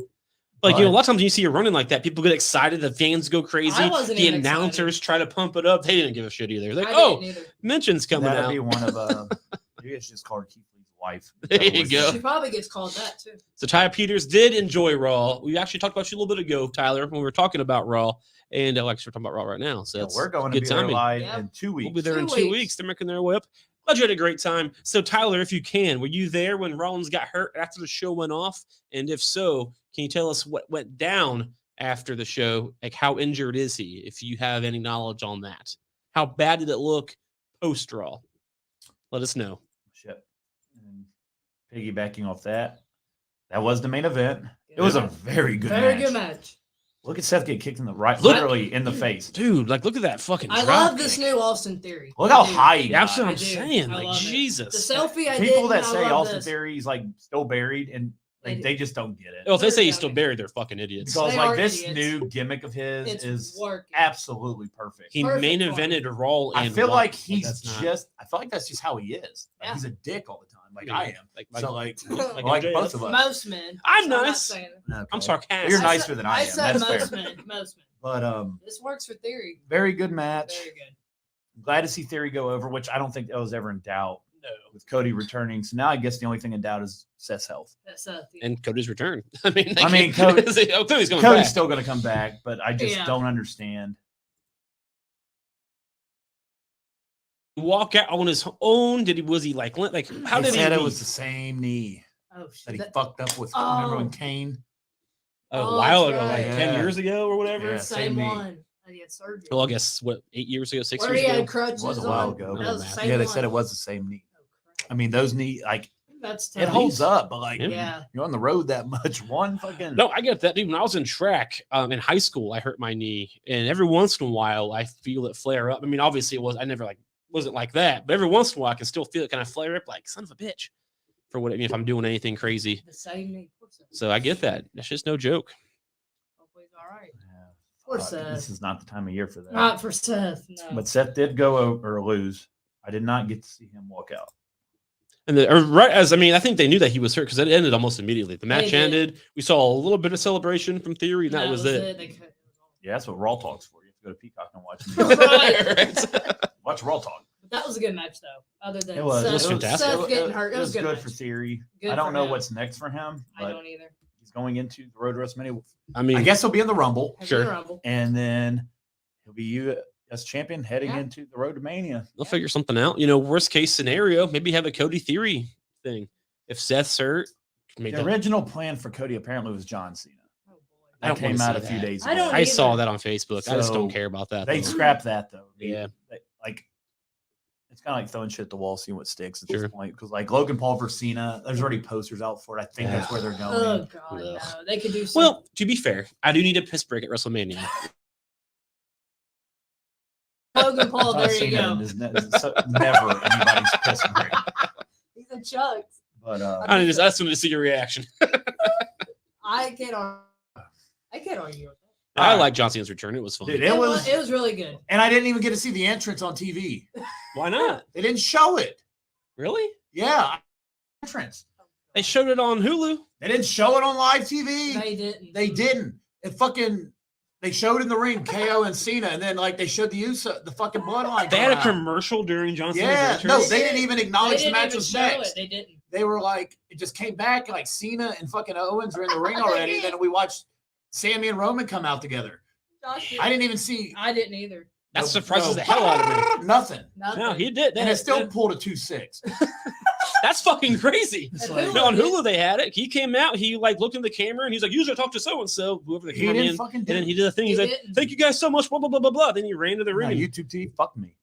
Like, you know, a But- lot of times when you see her running like that, people get excited, the fans go crazy. I wasn't The even announcers try to pump it up. They didn't give a shit either. Like, I oh, didn't either. mention's coming That'd out. be one of maybe it's just called Keith Lee's wife. There you go. She probably gets called that too. So Tyler Peters did enjoy Raw. We actually talked about you a little bit ago, Tyler, when we were talking about Raw. And Alex, we're talking about Raw right now. So Yeah, it's we're going to good be there timing. live Yep. in 2 weeks. We'll be there in 2 2 weeks. weeks. They're making their way up. Glad you had a great time. So, Tyler, if you can, were you there when Rollins got hurt after the show went off? And if so, can you tell us what went down after the show? Like, how injured is he, if you have any knowledge on that? How bad did it look post-Raw? Let us know. Shit. And piggybacking off that, that was the main event. It was a very good Very match. good match. Look at Seth get kicked in the right, Look- literally in the face. Dude, like, look at that fucking I drop love this kick. new Austin Theory. Look how I do. high he Yeah, that's got. what I I'm do. saying. I Like, love it. The Jesus. selfie I did. People that I say love Austin this. Theory is like still buried and like, It- they just don't get it. Well, if they say he's They're still joking. buried, they're fucking idiots. Because They like are this idiots. new gimmick of his It's is working. absolutely perfect. He Perfect main one. evented Raw. I and feel won. like he's that's not- just. I feel like that's just how he is. Like, Yeah. he's a dick all the time, like Yeah, I am. like- so like, like like MJF. both of us. Most men. I'm so not nice. saying- Okay. I'm sarcastic. You're I nicer said- than I am. said That's fair. most men. Most men. But This works for Theory. very good match. Very good. Glad to see Theory go over, which I don't think that was ever in doubt No. with Cody returning. So now I guess the only thing in doubt is Seth's health. That's And Cody's return. I mean, Cody- Cody's coming Cody's back. still going to come back, but I just Yeah. don't understand. Walk out on his own. Was he like how They did he said it leave? was the same knee Oh that shit. he That- fucked up with. Oh. Remember when Kane? a Oh, while that's ago, like right. 10 Yeah. years ago or whatever? Yeah. same same knee. one. And he had surgery. Well, I guess what 8 years ago, 6 Where years he had ago. crutches It was a while on. ago. That was the Yeah, same Yeah, they one. said it was the same knee. Oh, crap. I mean, those knee like That's it tough. holds up, but like Yeah. you're on the road that much. One fucking No, I get that. Dude, when I was in track in high school, I hurt my knee, and every once in a while, I feel it flare up. I mean, obviously, I never wasn't like that, but every once in a while, I can still feel it kind of flare up, like son of a bitch, for what if I'm doing anything crazy. The same knee. Poor Seth. So I get that. That's just no joke. Hopefully he's all right. Yeah, Poor fuck, Seth. this is not the time of year for that. Not for Seth. No. But Seth did go over or lose. I did not get to see him walk out. And I think they knew that he was hurt because it ended almost immediately. The match did. ended. We saw a little bit of celebration from Theory, and that was it. They cut- Yeah, that's what Raw Talk's for. You have to go to Peacock and watch. Right. Watch Raw Talk. But that was a good match, though. Other than It was. Seth, It was fantastic. Seth getting hurt. It was good good. for match. Theory. Good I don't for know him. what's next for him, I but don't either. he's going into the Road to WrestleMania. I mean, I guess he'll be in the Rumble, Heavy Sure. Rumble. and then he'll be U.S. champion heading Yeah. into the Road to Mania. they'll figure something out. Worst case scenario, maybe have a Cody Theory thing. If Seth's hurt, The original plan for Cody apparently was John Cena. Oh, boy. I That don't wanna came out a see few that. days I ago. don't I saw either. that on Facebook. I just don't So, care about that. They though. scrapped that though. Yeah. Like It's kind of like throwing shit at the wall, seeing what sticks at Sure. this point. Because like Logan Paul versus Cena, there's already posters out for it. I think that's where they're going. Oh God, Ugh. no! They could do something. Well, to be fair, I do need a piss break at WrestleMania. Logan Paul, John there you Cena go. is never anybody's pissing break. He's a chucks. But I just wanted to see your reaction. I can't argue with that. I like John Cena's return. It was fun. dude, It was really good. and I didn't even get to see the entrance on TV. Why not? They didn't show it. Really? Yeah, entrance. They showed it on Hulu. They didn't show it on live TV. They didn't. They didn't. They showed in the ring KO and Cena, and then like they showed the fucking bloodline. They had a come out. commercial during John Cena's Yeah, entrance. no, they didn't even They acknowledge the didn't match even was show next. it. They didn't. They were like, it just came back like Cena and fucking Owens are in the ring already. And then we watched Sammy and Roman come out together. Josh I didn't even see. I didn't either. That no- surprises no- the hell out of me. Nothing. Nothing. No, he did. And That, it still pulled a 2-6. that's fucking crazy. It's And like- Hulu- On Hulu, they had it. He came out. He like looked in the camera and he's like, "Usually talk to so and so, whoever the he cameraman." didn't fucking And do then it. he did a thing. He's He like, didn't. "Thank you guys so much." Blah blah blah blah blah. Then he ran to the No, ring. and- YouTube TV fucked me.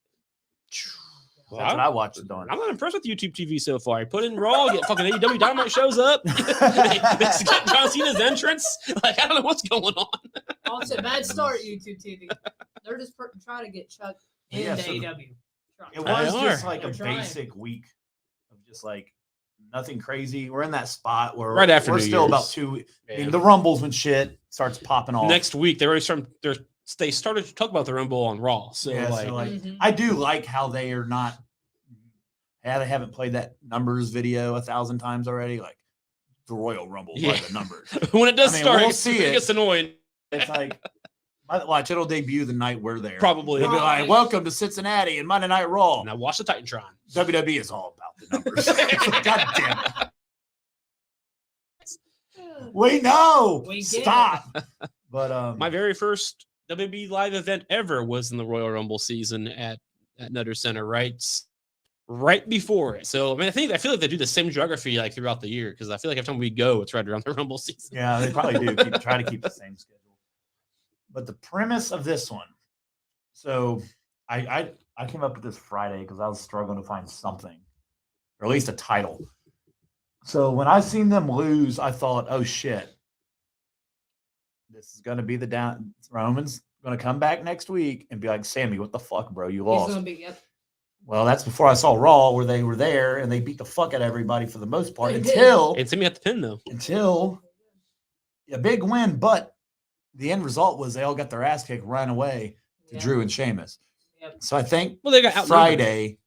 Well, That's what I watched it on. I'm not impressed with YouTube TV so far. I put in Raw, get fucking AEW Dynamite shows up. they skip John Cena's entrance. Like, I don't know what's going on. Also, bad start, YouTube TV. They're just trying to get Chuck into Yeah, so- AEW. Trying. It was They just are. like a They're trying. basic week of just like nothing crazy. We're in that spot where Right after we're New still Year's. about 2. I Yeah. mean, the rumbles when shit starts popping off. Next week, they started to talk about the Rumble on Raw. So, Yeah, like, so like Mhm. I do like how they are not. Yeah, they haven't played that numbers video 1,000 times already. Like the Royal Rumble by Yeah. the numbers. when it does I mean, start, we'll it see it. gets annoying. It's like watch it'll debut the night we're there. Probably. They'll be like, "Welcome to Cincinnati and Monday Night Raw." Now watch the Titantron. WWE is all about the numbers. God damn it. We know. We get it. Stop. But My very first WWE live event ever was in the Royal Rumble season at Nutter Center, right before it. So I mean, I feel like they do the same geography like throughout the year because I feel like every time we go, it's right around the Rumble season. yeah, they probably do try to keep the same schedule. But the premise of this one, so I came up with this Friday because I was struggling to find something, or at least a title. So when I seen them lose, I thought, oh shit, this is going to be the down. Roman's going to come back next week and be like, Sammy, what the fuck, bro? You He's lost. gonna be. Yep. Well, that's before I saw Raw where they were there and they beat the fuck out of everybody for the most part They did. And Timmy at the pin though. until a big win, but the end result was they all got their ass kicked, ran away to Yeah. Drew and Sheamus. Yep. So I think Well, they got outnumbered. Friday,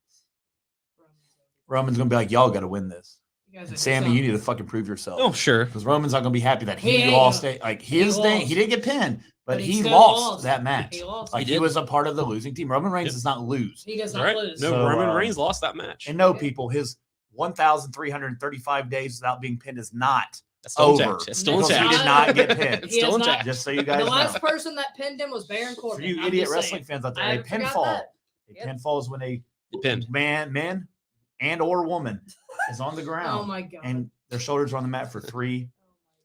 Roman's gonna be like, y'all got to win this. You guys And are Sammy, so- you need to fucking prove yourself. Oh, sure. Because Roman's not gonna be happy that He he ain't lost gonna- it. Like he his thing, lost. he didn't get pinned, but But he he still lost lost. that match. He lost. Like He he did. was a part of the losing team. Roman Reigns Yep. does not lose. He does All not right. lose. No, So, Roman uh, Reigns lost that match. And no, Yeah. people, his 1,335 days without being pinned is not. That's still over. intact. It's still Because he intact. did not get pinned. It's He still has not- intact. Just so you guys The know. last person that pinned him was Baron For Corbin. you I'm idiot just wrestling saying. fans out there, I a forgot pinfall. that. A Yep. pinfall is when a Pinned. man and or woman is on the Oh ground my god. and their shoulders are on the mat for 3.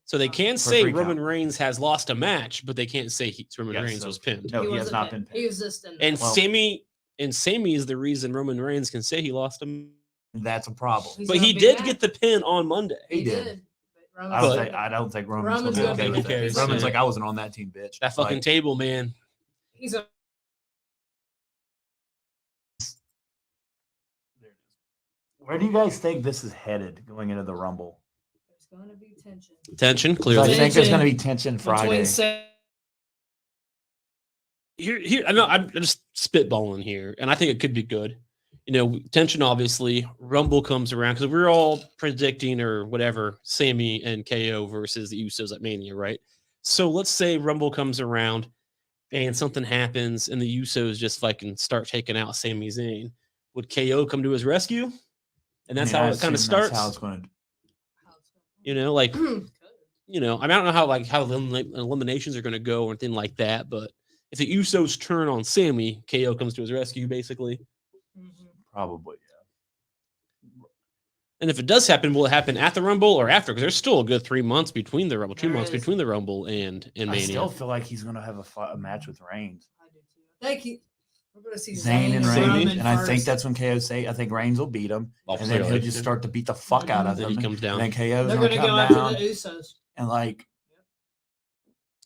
So they can For say 3 Roman count. Reigns has lost a match, but they can't say Roman Yes, Reigns so- was pinned. No, he has wasn't not pinned. been pinned. He was just in. And Well- Sammy is the reason Roman Reigns can say he lost him. That's a problem. He's But gonna he be did back. get the pin on Monday. He did. But I Roman's don't think Roman's Roman's gonna be gonna okay be with okay. that. He's Roman's gonna- like, I wasn't on that team, bitch. That fucking Like, table, man. He's a. where do you guys think this is headed going into the Rumble? There's gonna be tension Tension, 'Cause I clearly. think there's going to be tension Friday. between Sam. Here, I know I'm just spitballing here, and I think it could be good. You know, tension obviously. Rumble comes around because we're all predicting or whatever Sammy and KO versus the Usos at Mania, right? So let's say Rumble comes around and something happens, and the Usos just fucking start taking out Sami Zayn. Would KO come to his rescue? And that's I mean, how I it kind of assume that's starts. how it's going to. You know, like Mhm. you know, I don't know how the eliminations are going to go or anything like that, but if the Usos turn on Sammy, KO comes to his rescue, basically. Probably, yeah. And if it does happen, will it happen at the Rumble or after? Because there's still a good 3 months between the Rumble, 2 There months is. between the Rumble and I Mania. still feel like he's going to have a match with Reigns. I do too. I think he. We're going to see Zayn and Zayn Reigns, Roman and I think first. that's when KO say. I think Reigns will beat him, Oh, and then he'll clearly. just start to beat the fuck out of Then him. he comes down. And then KO's They're gonna going to come go after down, the Usos. and like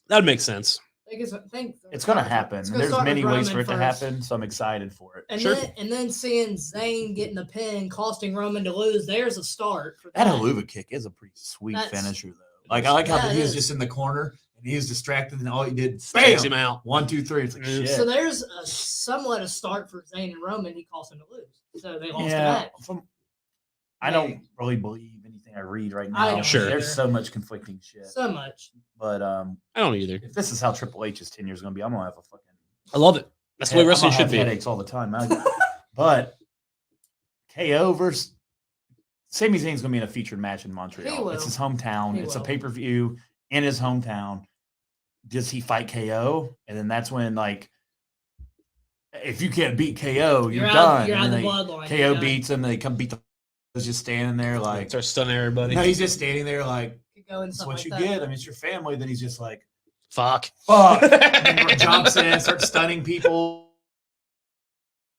That makes sense. I think it's gonna happen. it's And gonna there's start many with ways for Roman it to first. happen, so I'm excited for it. And Sure. then seeing Zayn getting the pin, costing Roman to lose, there's a start for That that. haluva kick is a pretty sweet That's- finisher, though. Like I like how Yeah, he it was is. just in the corner and he was distracted, and all he did, Takes him bam, out. 1, 2, 3. It's like Yeah. shit. So there's a somewhat a start for Zayn and Roman. He cost him to lose, so they lost the Yeah, match. I don't really believe anything I read right now. I don't Sure. There's either. so much conflicting shit. So much. But I don't either. if this is how Triple H's tenure is going to be, I'm going to have a fucking I love it. That's the way I'm wrestling gonna should have be. headaches all the time. But KO versus Sami Zayn's going to be in a featured match in He Montreal. will. It's his hometown. He It's a will. pay-per-view in his hometown. Does he fight KO? And then that's when, like, if you can't beat KO, you're done. You're out And of the then bloodline. KO You're done. beats him. They come beat the. He's just standing there like. Start stunning everybody. No, he's just standing there like. Could go in That's something what you like that. get. I mean, it's your family. Then he's just like, Fuck. fuck. And he jumps in, starts stunning people.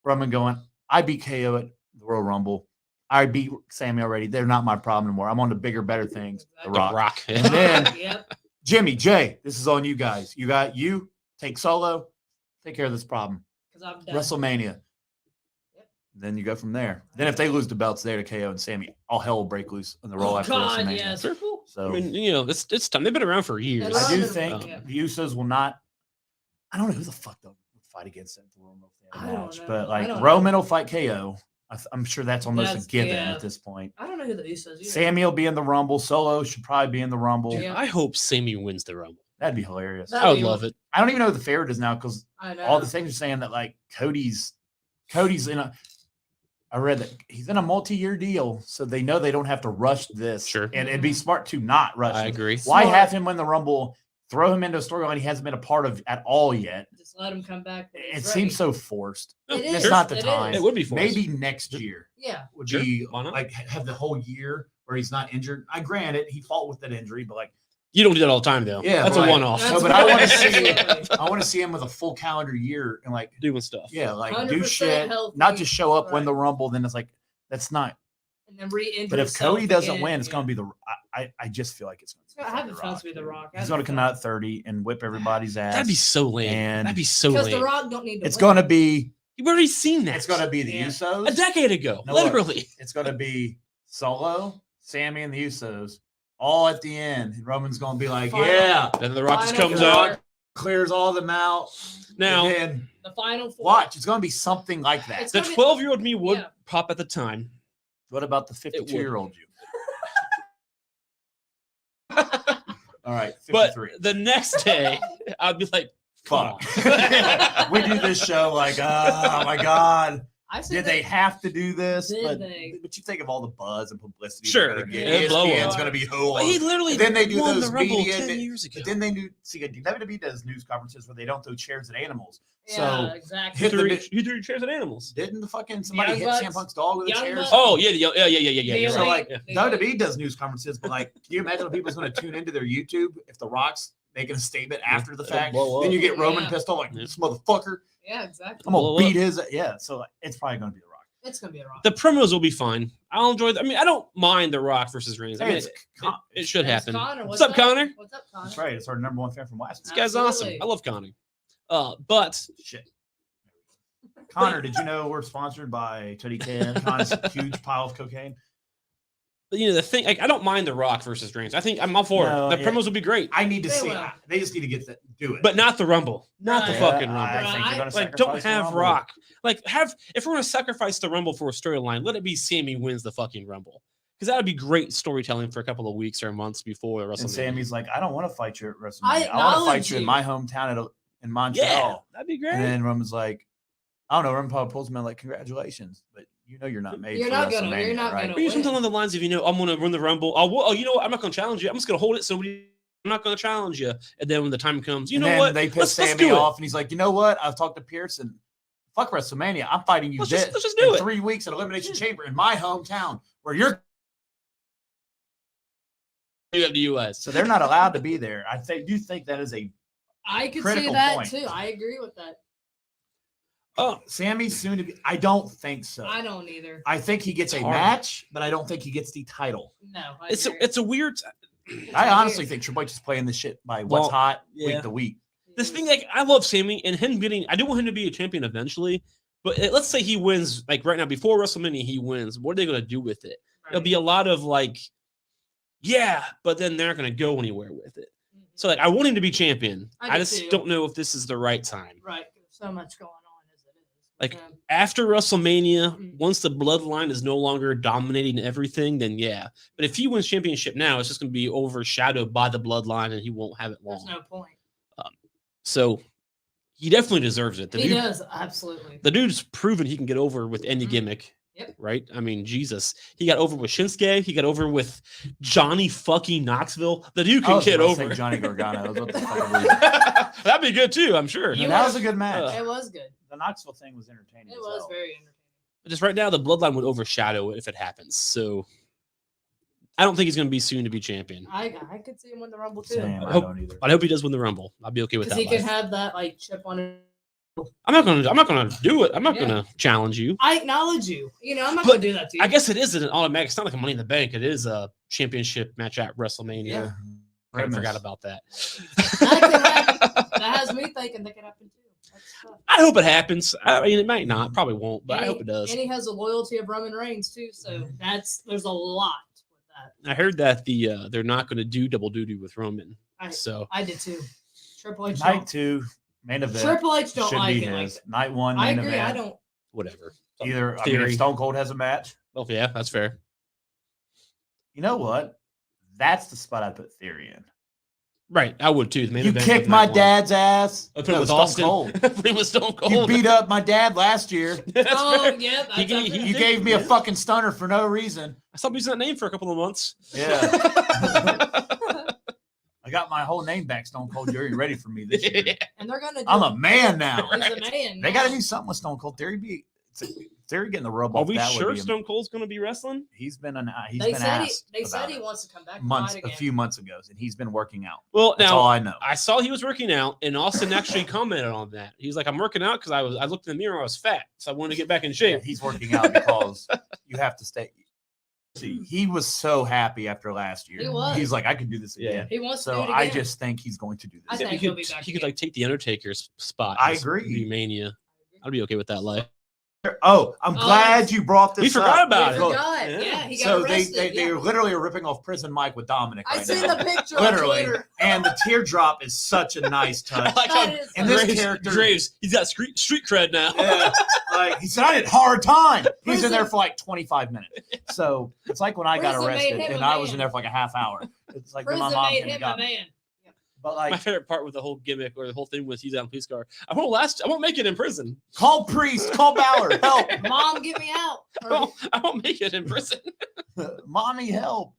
Roman going, I beat KO at the Royal Rumble. I beat Sammy already. They're not my problem anymore. I'm on to bigger, better things. The The Rock. Rock. And then Yep. Jimmy, Jay, this is on you guys. You take solo, take care of this problem. Because I'm done. WrestleMania. Yep. Then you go from there. Then if they lose the belts there to KO and Sammy, all hell will break loose on the Raw Oh after God, WrestleMania. yes. So I mean, it's time. They've been around for years. Yeah, I do Roman- think yeah. the Usos will not. I don't know who the fuck they'll fight against them at the Roman I don't match, know. but I like don't Roman will fight KO. I'm sure that's almost That's- a given yeah. at this point. I don't know who the Usos either. Sammy will be in the Rumble. Solo should probably be in the Rumble. Dude, Yeah. I hope Sammy wins the Rumble. That'd be hilarious. That- I would be love it. I don't even know who the favorite is now because I know. all the things are saying that like Cody's in a. I read that he's in a multi-year deal, so they know they don't have to rush this. Sure. And it'd be smart to not rush. I it. agree. Why Smart. have him win the Rumble? Throw him into a storyline he hasn't been a part of at all yet. Just let him come back. when It he's seems ready. so forced. It It's is. not the It time. is. It would be forced. Maybe next year Yeah. would Sure. be Why not? like have the whole year where he's not injured. I grant it, he fought with that injury, but like You don't do that all the time, though. Yeah, that's right. a one-off. no, That's but I want to right. see Absolutely. I want to see him with a full calendar year and like Doing stuff. yeah, like do 100% shit, healthy. not just show up, win Right. the Rumble. Then it's like that's not. And then re-injure But if himself Cody doesn't again, win, it's yeah. going to be the. I just feel like it's going I have a feeling to be The Rock. He's going to come out at 30 and whip everybody's ass. That'd be so lame. And- That'd be so Because lame. The Rock don't need to. It's win. going to be. You've already seen that. It's going to be the Yeah. Usos. a decade ago, No, look. literally. It's going to be Solo, Sammy, and the Usos all at the end. And Roman's going to be like, Final. yeah, Then the Rock just Final comes four. out. clears all them out. Now, And then The final four. watch, it's going to be something like that. It's the gonna be- 12-year-old me would Yeah. pop at the time. What about the would. 52-year-old you? All right, But 53. the next day, I'd be like, come Fuck. on. We do this show like, oh my God. I said Did they have to do this? Did But, they? but you think of all the buzz and publicity. Sure. they're gonna get. Yeah, blow ESPN's up. going to be who? But he literally And then they do won those the Rumble media 10 and- years ago. But then they do, see, WWE does news conferences where they don't throw chairs at animals. Yeah, So exactly. hit the- he threw chairs at animals. didn't the fucking somebody Young hit Bucks. CM Punk's dog with a Young chair? Bucks. Oh, yeah. You're So right. like Yeah. WWE does news conferences, but like, can you imagine when people's going to tune into their YouTube if The Rock's making a statement after the It'll fact? blow Then up. you get Roman Yeah. pissed off like Yeah. this motherfucker. Yeah, exactly. I'm gonna Blow beat up. his. Yeah, so it's probably going to be The Rock. It's gonna be a Rock. The promos will be fine. I'll enjoy. I mean, I don't mind The Rock versus Reigns. I Hey, mean, it's it should There's happen. Connor. What's up, Connor? What's up, Connor? That's right. It's our number one fan from last This week. guy's awesome. Absolutely. I love Connor. But Shit. Connor, did you know we're sponsored by Teddy Can? Connor's a huge pile of cocaine. you know the thing, like, I don't mind The Rock versus Reigns. I think I'm all for No, it. The yeah. promos will be great, I need to They see. will. They just need to do it. but not the Rumble, not the Right. fucking I Rumble. think they're gonna Like, don't sacrifice the have Rumble. Rock. Like, if we're gonna sacrifice the Rumble for a storyline, let it be Sammy wins the fucking Rumble, because that would be great storytelling for a couple of weeks or months before WrestleMania. And Sammy's like, I don't want to fight you at WrestleMania. I I want to acknowledge fight you in you. my hometown in yeah, Montreal. that'd be great. And then Roman's like, I don't know. Roman probably pulls him in like, congratulations, but you know you're not made You're for not WrestleMania, gonna- you're not right? gonna- Or you something along the lines of, I'm going to run the Rumble. Oh, you know what? I'm not going to challenge you. I'm just going to hold it. So I'm not going to challenge you. And then when the time comes, you And know then what? They piss Let's Sammy do it. off, and he's like, you know what? I've talked to Pearson. Fuck WrestleMania. I'm fighting you Let's this just do in it. 3 weeks at Elimination Chamber in my hometown where you're. You have the U.S. So they're not allowed to be there. Do think that is a I could see Critical that point. too. I agree with that. Oh, Sammy's soon to be. I don't think so. I don't either. I think he gets a hard. match, but I don't think he gets the title. No, I it's agree. a weird. I honestly think Triple H is playing this shit by what's Well, hot yeah. week to week. This thing, like, I love Sammy and him getting. I do want him to be a champion eventually, but let's say he wins. Like right now, before WrestleMania, he wins. What are they going to do with it? It'll be a lot of like, yeah, but then they're not going to go anywhere with it. So like, I want him to be champion. I I do just too. don't know if this is the right time. Right. There's so much going on as it is. Like, after WrestleMania, Mhm. once the bloodline is no longer dominating everything, then yeah. But if he wins championship now, it's just going to be overshadowed by the bloodline, and he won't have it long. There's no point. So he definitely deserves it. He does, absolutely. The dude's proven he can get over with any Mhm. gimmick. Yep. Right? I mean, Jesus. He got over with Shinsuke. He got over with Johnny fucking Knoxville. The dude I can was get gonna say over. Johnny Gargano. What the fuck are we- That'd be good too, I'm sure. You that were- was a good match. It was good. The Knoxville thing was entertaining. It as was hell. very entertaining. Just right now, the bloodline would overshadow it if it happens. So I don't think he's going to be soon to be champion. I could see him win the Rumble too. Same, I hope- don't either. I hope he does win the Rumble. I'll be okay with Because that. he can life. have that like chip on it. I'm not gonna do it. I'm not Yeah. gonna challenge you. I acknowledge you. You know, I'm not But gonna do that to you. I guess it is an automatic. It's not like a Money in the Bank. It is a championship match at WrestleMania. Yeah. I forgot about that. That has me thinking that could happen too. That's tough. I hope it happens. I mean, it might not. Probably won't. But I hope it does. And he has the loyalty of Roman Reigns too. So there's a lot with that. I heard that they're not going to do double duty with Roman. I So I did too. Triple H. Night Don't, 2, main event. Triple H don't should like be it. Like his. that. Night 1, I main agree. event. I don't. whatever. Either, I mean, Theory. if Stone Cold has a match, Oh yeah, that's fair. you know what? That's the spot I put Theory in. Right, I would too. The main You event kicked of my night one. dad's ass. I put it No, with Stone Austin. Cold. Put it with Stone Cold. You beat up my dad last year. That's Oh fair. yeah. He That's gave- okay. he You did- gave me a yeah. fucking stunner for no reason. I stopped using that name for a couple of months. Yeah. I got my whole name back, Stone Cold. You're ready for me this year. And they're gonna. Do I'm it. a man now. He's a man. They got to now. do something with Stone Cold. Theory getting the rub Are off. we that sure would be Stone Cold's going to be wrestling? He's been They said asked they said about he it wants to come back. months, and a fight few again. months ago, and he's been working out. Well, That's now all I know. I saw he was working out, and Austin actually commented on that. He's like, "I'm working out because I looked in the mirror, I was fat, so I wanted to get back in Yeah, shape." he's working out because you have to stay. See, he was so happy after last year. He was. He's like, I can do this Yeah. again. He wants to So do it again. I just think he's going to do I this. think he he'll could, be back he could again. like take the Undertaker's spot. I in this agree. Mania. I'd be okay with that life. Oh, I'm glad you brought this We forgot up. about I it. forgot. Yeah. Yeah, he got So arrested. they yeah. literally are ripping off Prison Mike with Dominic I right seen now. the picture Literally. on Twitter. And the teardrop is such a nice touch. Like That how is And this Graves, character- Graves, he's got street cred now. Yeah, like he said, I had a hard time. He was in Prison- there for like 25 minutes. So it's like when I got Prison made arrested him and a I was in man. there for like a half hour. It's like then my Prison mom made came and him a got me. man. But My like, favorite part with the whole gimmick or the whole thing was he's on police car. I won't make it in prison. call Priest, call Ballard, help, Mom, get me out. I won't make it in prison. mommy, help.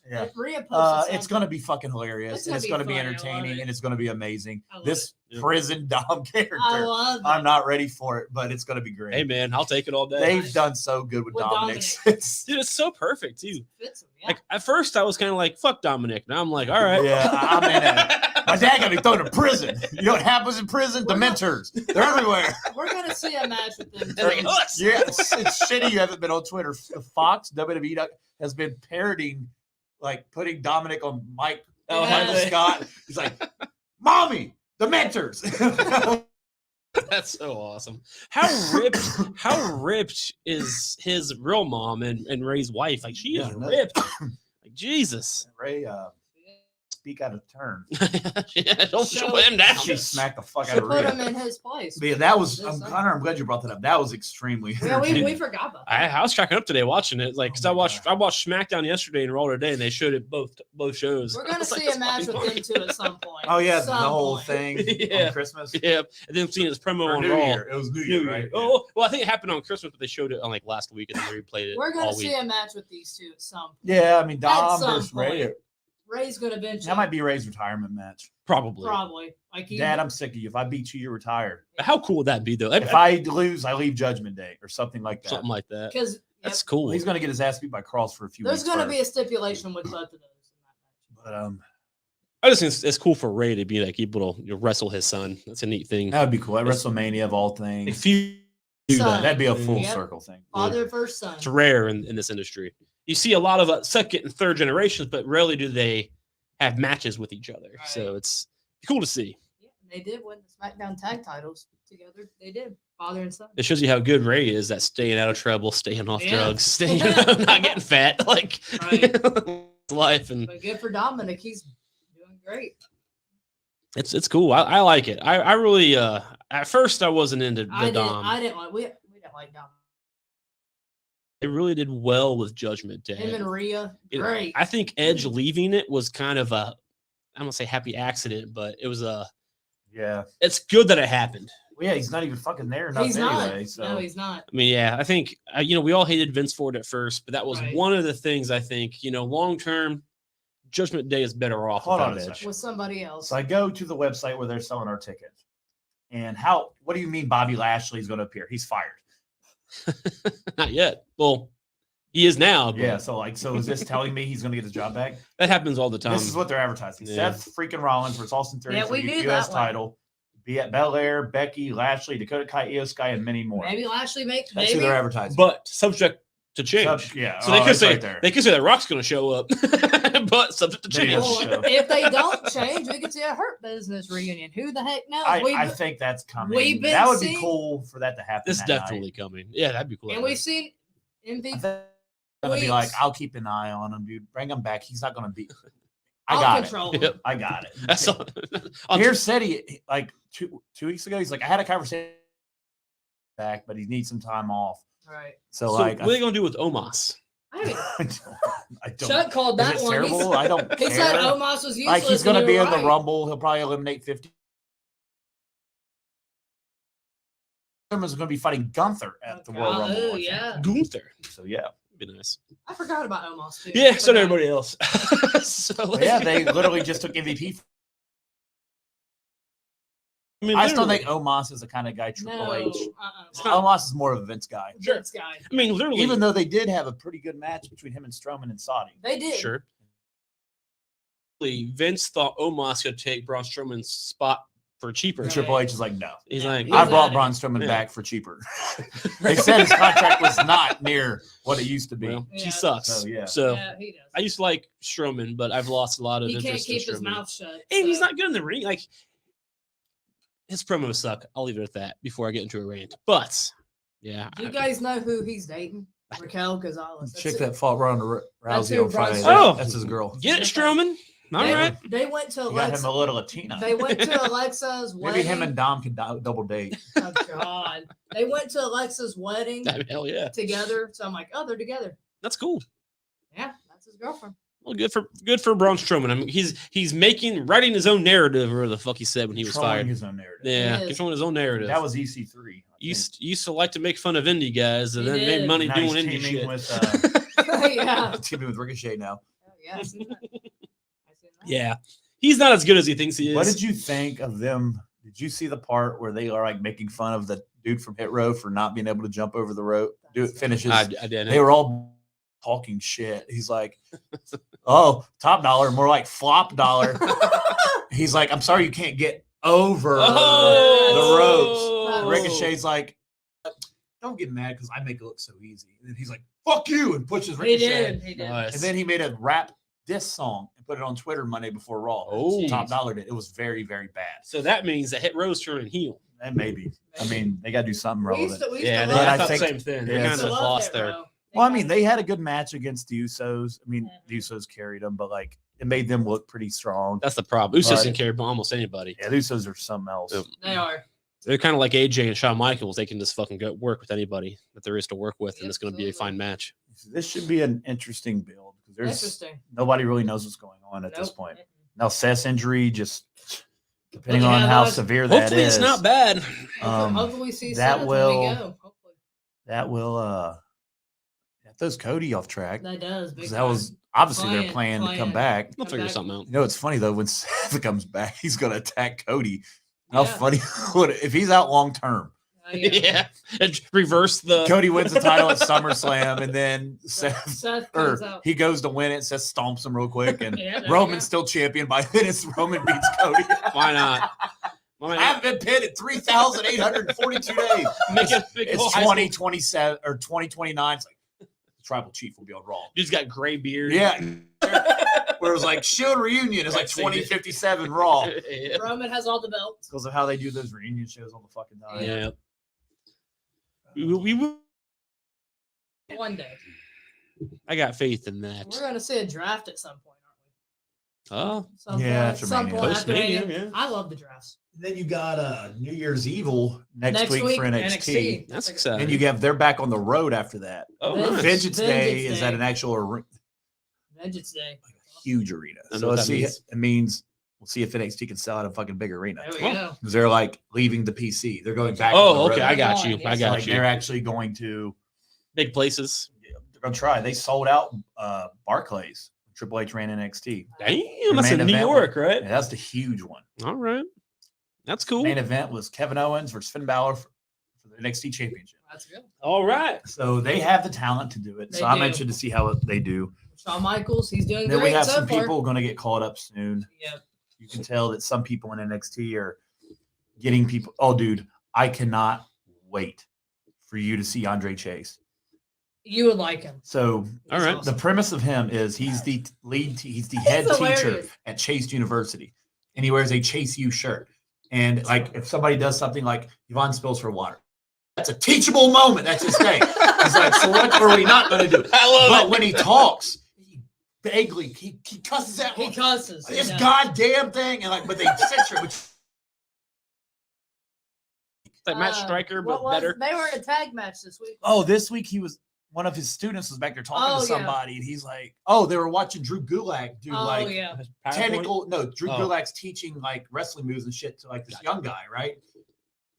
Yeah. Rhea posted It's gonna be fucking hilarious. It's and it's gonna be funny. I love entertaining it. and it's gonna be amazing. I love This it. prison Dom character, I love it. I'm not ready for it, but it's gonna be great. Hey man, I'll take it all day. They've done so good with With Dominic. Dominic. It's, Dude, it's so perfect too. Fits him, yeah. Like at first I was kind of like, fuck Dominic. Now I'm like, all right. yeah, I'm in it. My dad got me thrown to prison. You know what happens in prison? We're not- Dementors. They're everywhere. We're gonna see a match with them. They're like, too. "Us." Yeah, it's shitty you haven't been on Twitter. The Fox WWE has been parroting, like putting Dominic on Mike. Oh, Michael have they? Scott. He's like, "Mommy, Dementors." That's so awesome. How ripped is his real mom and Ray's wife? Like she is Yeah, no. ripped. Like Jesus. Ray, speak out of turn. Yeah, don't So- show him down. She smacked the fuck out Should of put Ray. him in his place. But yeah, that was. Just saying. Connor, I'm glad you brought that up. That was extremely. Yeah, we entertaining. forgot about that. I was cracking up today watching it, like because Oh I my watched God. SmackDown yesterday and Raw today, and they showed it both shows. We're I gonna was like, see "That's a match fucking with them funny." too at some point. Oh yeah, the Some whole point. thing Yeah. on Christmas. Yeah, and then seeing his promo Or on New Raw. Year. It was New New Year, right? Year. Oh well, I think it happened on Christmas, but they showed it on like last week and then they replayed it We're gonna all see week. a match with these two at some point. Yeah, I mean At Dom some versus Ray. point. Ray's gonna bench That him, might be Ray's retirement match. Probably. probably. Like he, Dad, I'm sick of you. If I beat you, you're retired. How cool would that be though? If I lose, I leave Judgment Day or something like that. Something like that. because That's cool. Well, he's going to get his ass beat by Cross for a few there's weeks. gonna be a first. stipulation with both of those in that match. But I just think it's cool for Ray to be like able to wrestle his son. That's a neat thing. that would be cool. At WrestleMania of all things. If you do Son. that. That'd be a full Yep. circle thing. Father first son. It's rare in this industry. You see a lot of second and third generations, but rarely do they have matches with each other. Right. So it's cool to see. Yeah, they did win the SmackDown tag titles together. They did, father and son. It shows you how good Ray is at staying out of trouble, staying off Yeah. drugs, staying, not getting fat. Like Right. life, and But good for Dominic. He's doing great. it's cool. I like it. I really at first I wasn't into the I Dom. didn't like. We didn't like Dominic. It really did well with Judgment Day. Him and Rhea, You know, great. I think Edge leaving it was kind of a, I don't want to say happy accident, but it was Yeah. it's good that it happened. Well, yeah, he's not even fucking there. He's not. Anyway, so. No, he's not. I mean, yeah, I think, we all hated Vince Ford at first, but that was Right. one of the things I think, long term, Judgment Day is better off Hold on without a Edge. second. With somebody else. So I go to the website where they're selling our tickets. And what do you mean Bobby Lashley is going to appear? He's fired. Not yet. Well, he is now. But Yeah. So is this telling me he's going to get his job back? that happens all the time. This is what they're advertising. Yeah. Seth freaking Rollins versus Austin Theory Yeah, for we the knew U.S. that one. title. Be at Belair, Becky, Lashley, Dakota Kai, Io Sky, and many more. Maybe Lashley makes. That's who Maybe. they're advertising. but subject to change. Yeah. So they could it's say right there. they could say that Rock's going to show up, but subject to They change. just- Well, if they don't change, we could see a Hurt Business reunion. Who the heck knows? I think that's coming. we've been That would be seeing- cool for that to happen. This is that definitely night. coming. Yeah, that'd be cool. and we've seen I MVP. think they're gonna be like, weeks. I'll keep an eye on him, dude. Bring him back. He's not gonna be. I I'll got control it. him. Yep. I got it. That's all. on- Pierce said he like two weeks ago. He's like, I had a conversation back, but he needs some time off. Right. So, So like, what are they going to do with Omos? I mean, I don't. Chuck called Is that it one. terrible? I don't He care. said Omos was useless. Like he's and gonna you be were in the right. Rumble. He'll probably eliminate 50. Is going to be fighting Gunther at the World Rumble. I Oh think. yeah, Gunther. So yeah. Be nice. I forgot about Omos too. Yeah, so did Forgot. everybody else. So But yeah, they literally just took MVP. I mean, I still literally. think Omos is the kind of guy Triple No, H. It's not- Omos is more of a Vince guy. Sure. Vince guy. I mean, literally. Even though they did have a pretty good match between him and Strowman and Saudi. They did. sure. Vince thought Omos could take Braun Strowman's spot for cheaper. Right. Triple H is like, no. He's like, He's I out brought of Braun it. Strowman Yeah. back for cheaper. They said his contract was not near what it used to be. well, Yeah. he sucks. So, yeah. So Yeah, he does. I used to like Strowman, but I've lost a lot of He can't interest in keep his Strowman. mouth shut. And he's so- not good in the ring. Like his promos suck. I'll leave it at that before I get into a rant. But yeah, Do you guys know who he's dating? Raquel Gonzalez. Chick that fought Ronda That's Rousey who on Friday. Braun- Oh. That's his girl. get it, Strowman. All they, right. They went to You got him Alexa. a little Latina. They went to Alexa's Maybe wedding. him and Dom can double date. Oh God! They went to Alexa's wedding Hell yeah, together. So I'm like, oh, they're together. that's cool. Yeah, that's his girlfriend. Well, good for Braun Strowman. I mean, he's writing his own narrative, or the fuck he said when he was Controlling fired. his own narrative. Yeah, He is. controlling his own narrative. That was EC3. used to like to make fun of indie guys, and He then made did. money Now he's doing indie teaming shit. with Yeah. teaming with Ricochet now. Oh, yeah. I seen that. I seen that. Yeah, he's not as good as he thinks he is. What did you think of them? Did you see the part where they are like making fun of the dude from Hit Row for not being able to jump over the rope? Finishes. I didn't. They were all talking shit. He's like, "Oh, top dollar, more like flop dollar." He's like, "I'm sorry, you can't get over the ropes." Oh. Ricochet's like, "Don't get mad because I make it look so easy." And then he's like, "Fuck you," and pushes He Ricochet. did. He did. Nice. And then he made a rap diss song and put it on Twitter Monday before Raw. Oh. Top dollar did. It was very, very bad. So that means that Hit Rose turning heel. And maybe. I mean, they got to do something We used relevant. to, we used Yeah, to they, But love, I I thought think- the same thing. They yeah, we kind used of to love lost that there. row. Well, I mean, they had a good match against the Usos. I mean, the Usos carried them, but like it made them look pretty strong. That's the problem. Usos Right. can carry almost anybody. Yeah, the Usos are something else. Yep. They are. They're kind of like AJ and Shawn Michaels. They can just fucking go work with anybody that there is to work with, and it's going to be a Absolutely. fine match. This should be an interesting build because there's Interesting. nobody really knows what's going on at this Nope. point. Now, Seth's injury, just depending Look at on how how those- severe that Hopefully, is, it's not bad. Hopefully we see that Seth will- when we go. Hopefully. that will that throws Cody off track. That does. Big 'Cause that time. was obviously their plan to come Plan. back. We'll Come figure back. something out. You know, it's funny though when Seth comes back, he's gonna attack Cody. How Yeah. funny would it if he's out long term? Yeah. And reverse the. Cody wins the title at SummerSlam, and then Seth Seth comes or out. he goes to win it. Seth stomps him real quick, and Yeah, there you Roman's go. still champion by then. It's Roman beats Cody. Why not? I I haven't been pinned in 3,842 days. It's 2027 or 2029. It's like the tribal chief will be on Raw. He's got gray beard. Yeah. Where it was like Shield reunion is like 2057 Raw Yeah. Roman has all the belts. because of how they do those reunion shows all the fucking time. Yeah. We One day. I got faith in that. We're going to see a draft at some point, aren't we? Oh, Some Yeah, point, after some Mania. point after Post-Mania, Mania. yeah. I love the drafts. Then you got New Year's Evil next week for NXT. that's exciting. And you have they're back on the road after that. oh, Vengeance- nice. Vengeance Day Vengeance is Day. at an actual Vengeance Day. huge arena. I know So what let's that see. means. It means we'll see if NXT can sell out a fucking big arena. There we Well, go. Because they're like leaving the PC. They're going back. on Oh, the okay. road. I got you. I It's So, got like, you. they're actually going to. Big places. They're gonna try. They sold out Barclays. Triple H ran NXT. Damn, that's main in New event York, Yeah, right? that's the huge one. All right. That's cool. Main event was Kevin Owens versus Finn Balor for the NXT Championship. That's good. All right. So they have the talent to do it. They So I'm do. interested to see how they do. Shawn Michaels, he's doing Then great we have so some far. people going to get called up soon. Yep. You can tell that some people in NXT are getting people. Oh, dude, I cannot wait for you to see Andre Chase. You would like him. So All right. the premise of him is he's the lead, he's the head teacher hilarious. at Chase University, and he wears a Chase U shirt. And like, if somebody does something like Yvonne spills her water, that's a teachable moment. That's his thing. He's like, so what are we not going to do? I love But it. when he talks, he vaguely he cusses out He cusses. this Yeah. goddamn thing, and like, but they censor it. Which, It's like Matt Striker, what but was- better. They were in a tag match this week. oh, this week he was. One of his students was back there talking Oh, to yeah. somebody, and he's like, "Oh, they were watching Drew Gulak do Oh, like yeah. technical no Drew Oh. Gulak's teaching like wrestling moves and shit to like this young guy, right?"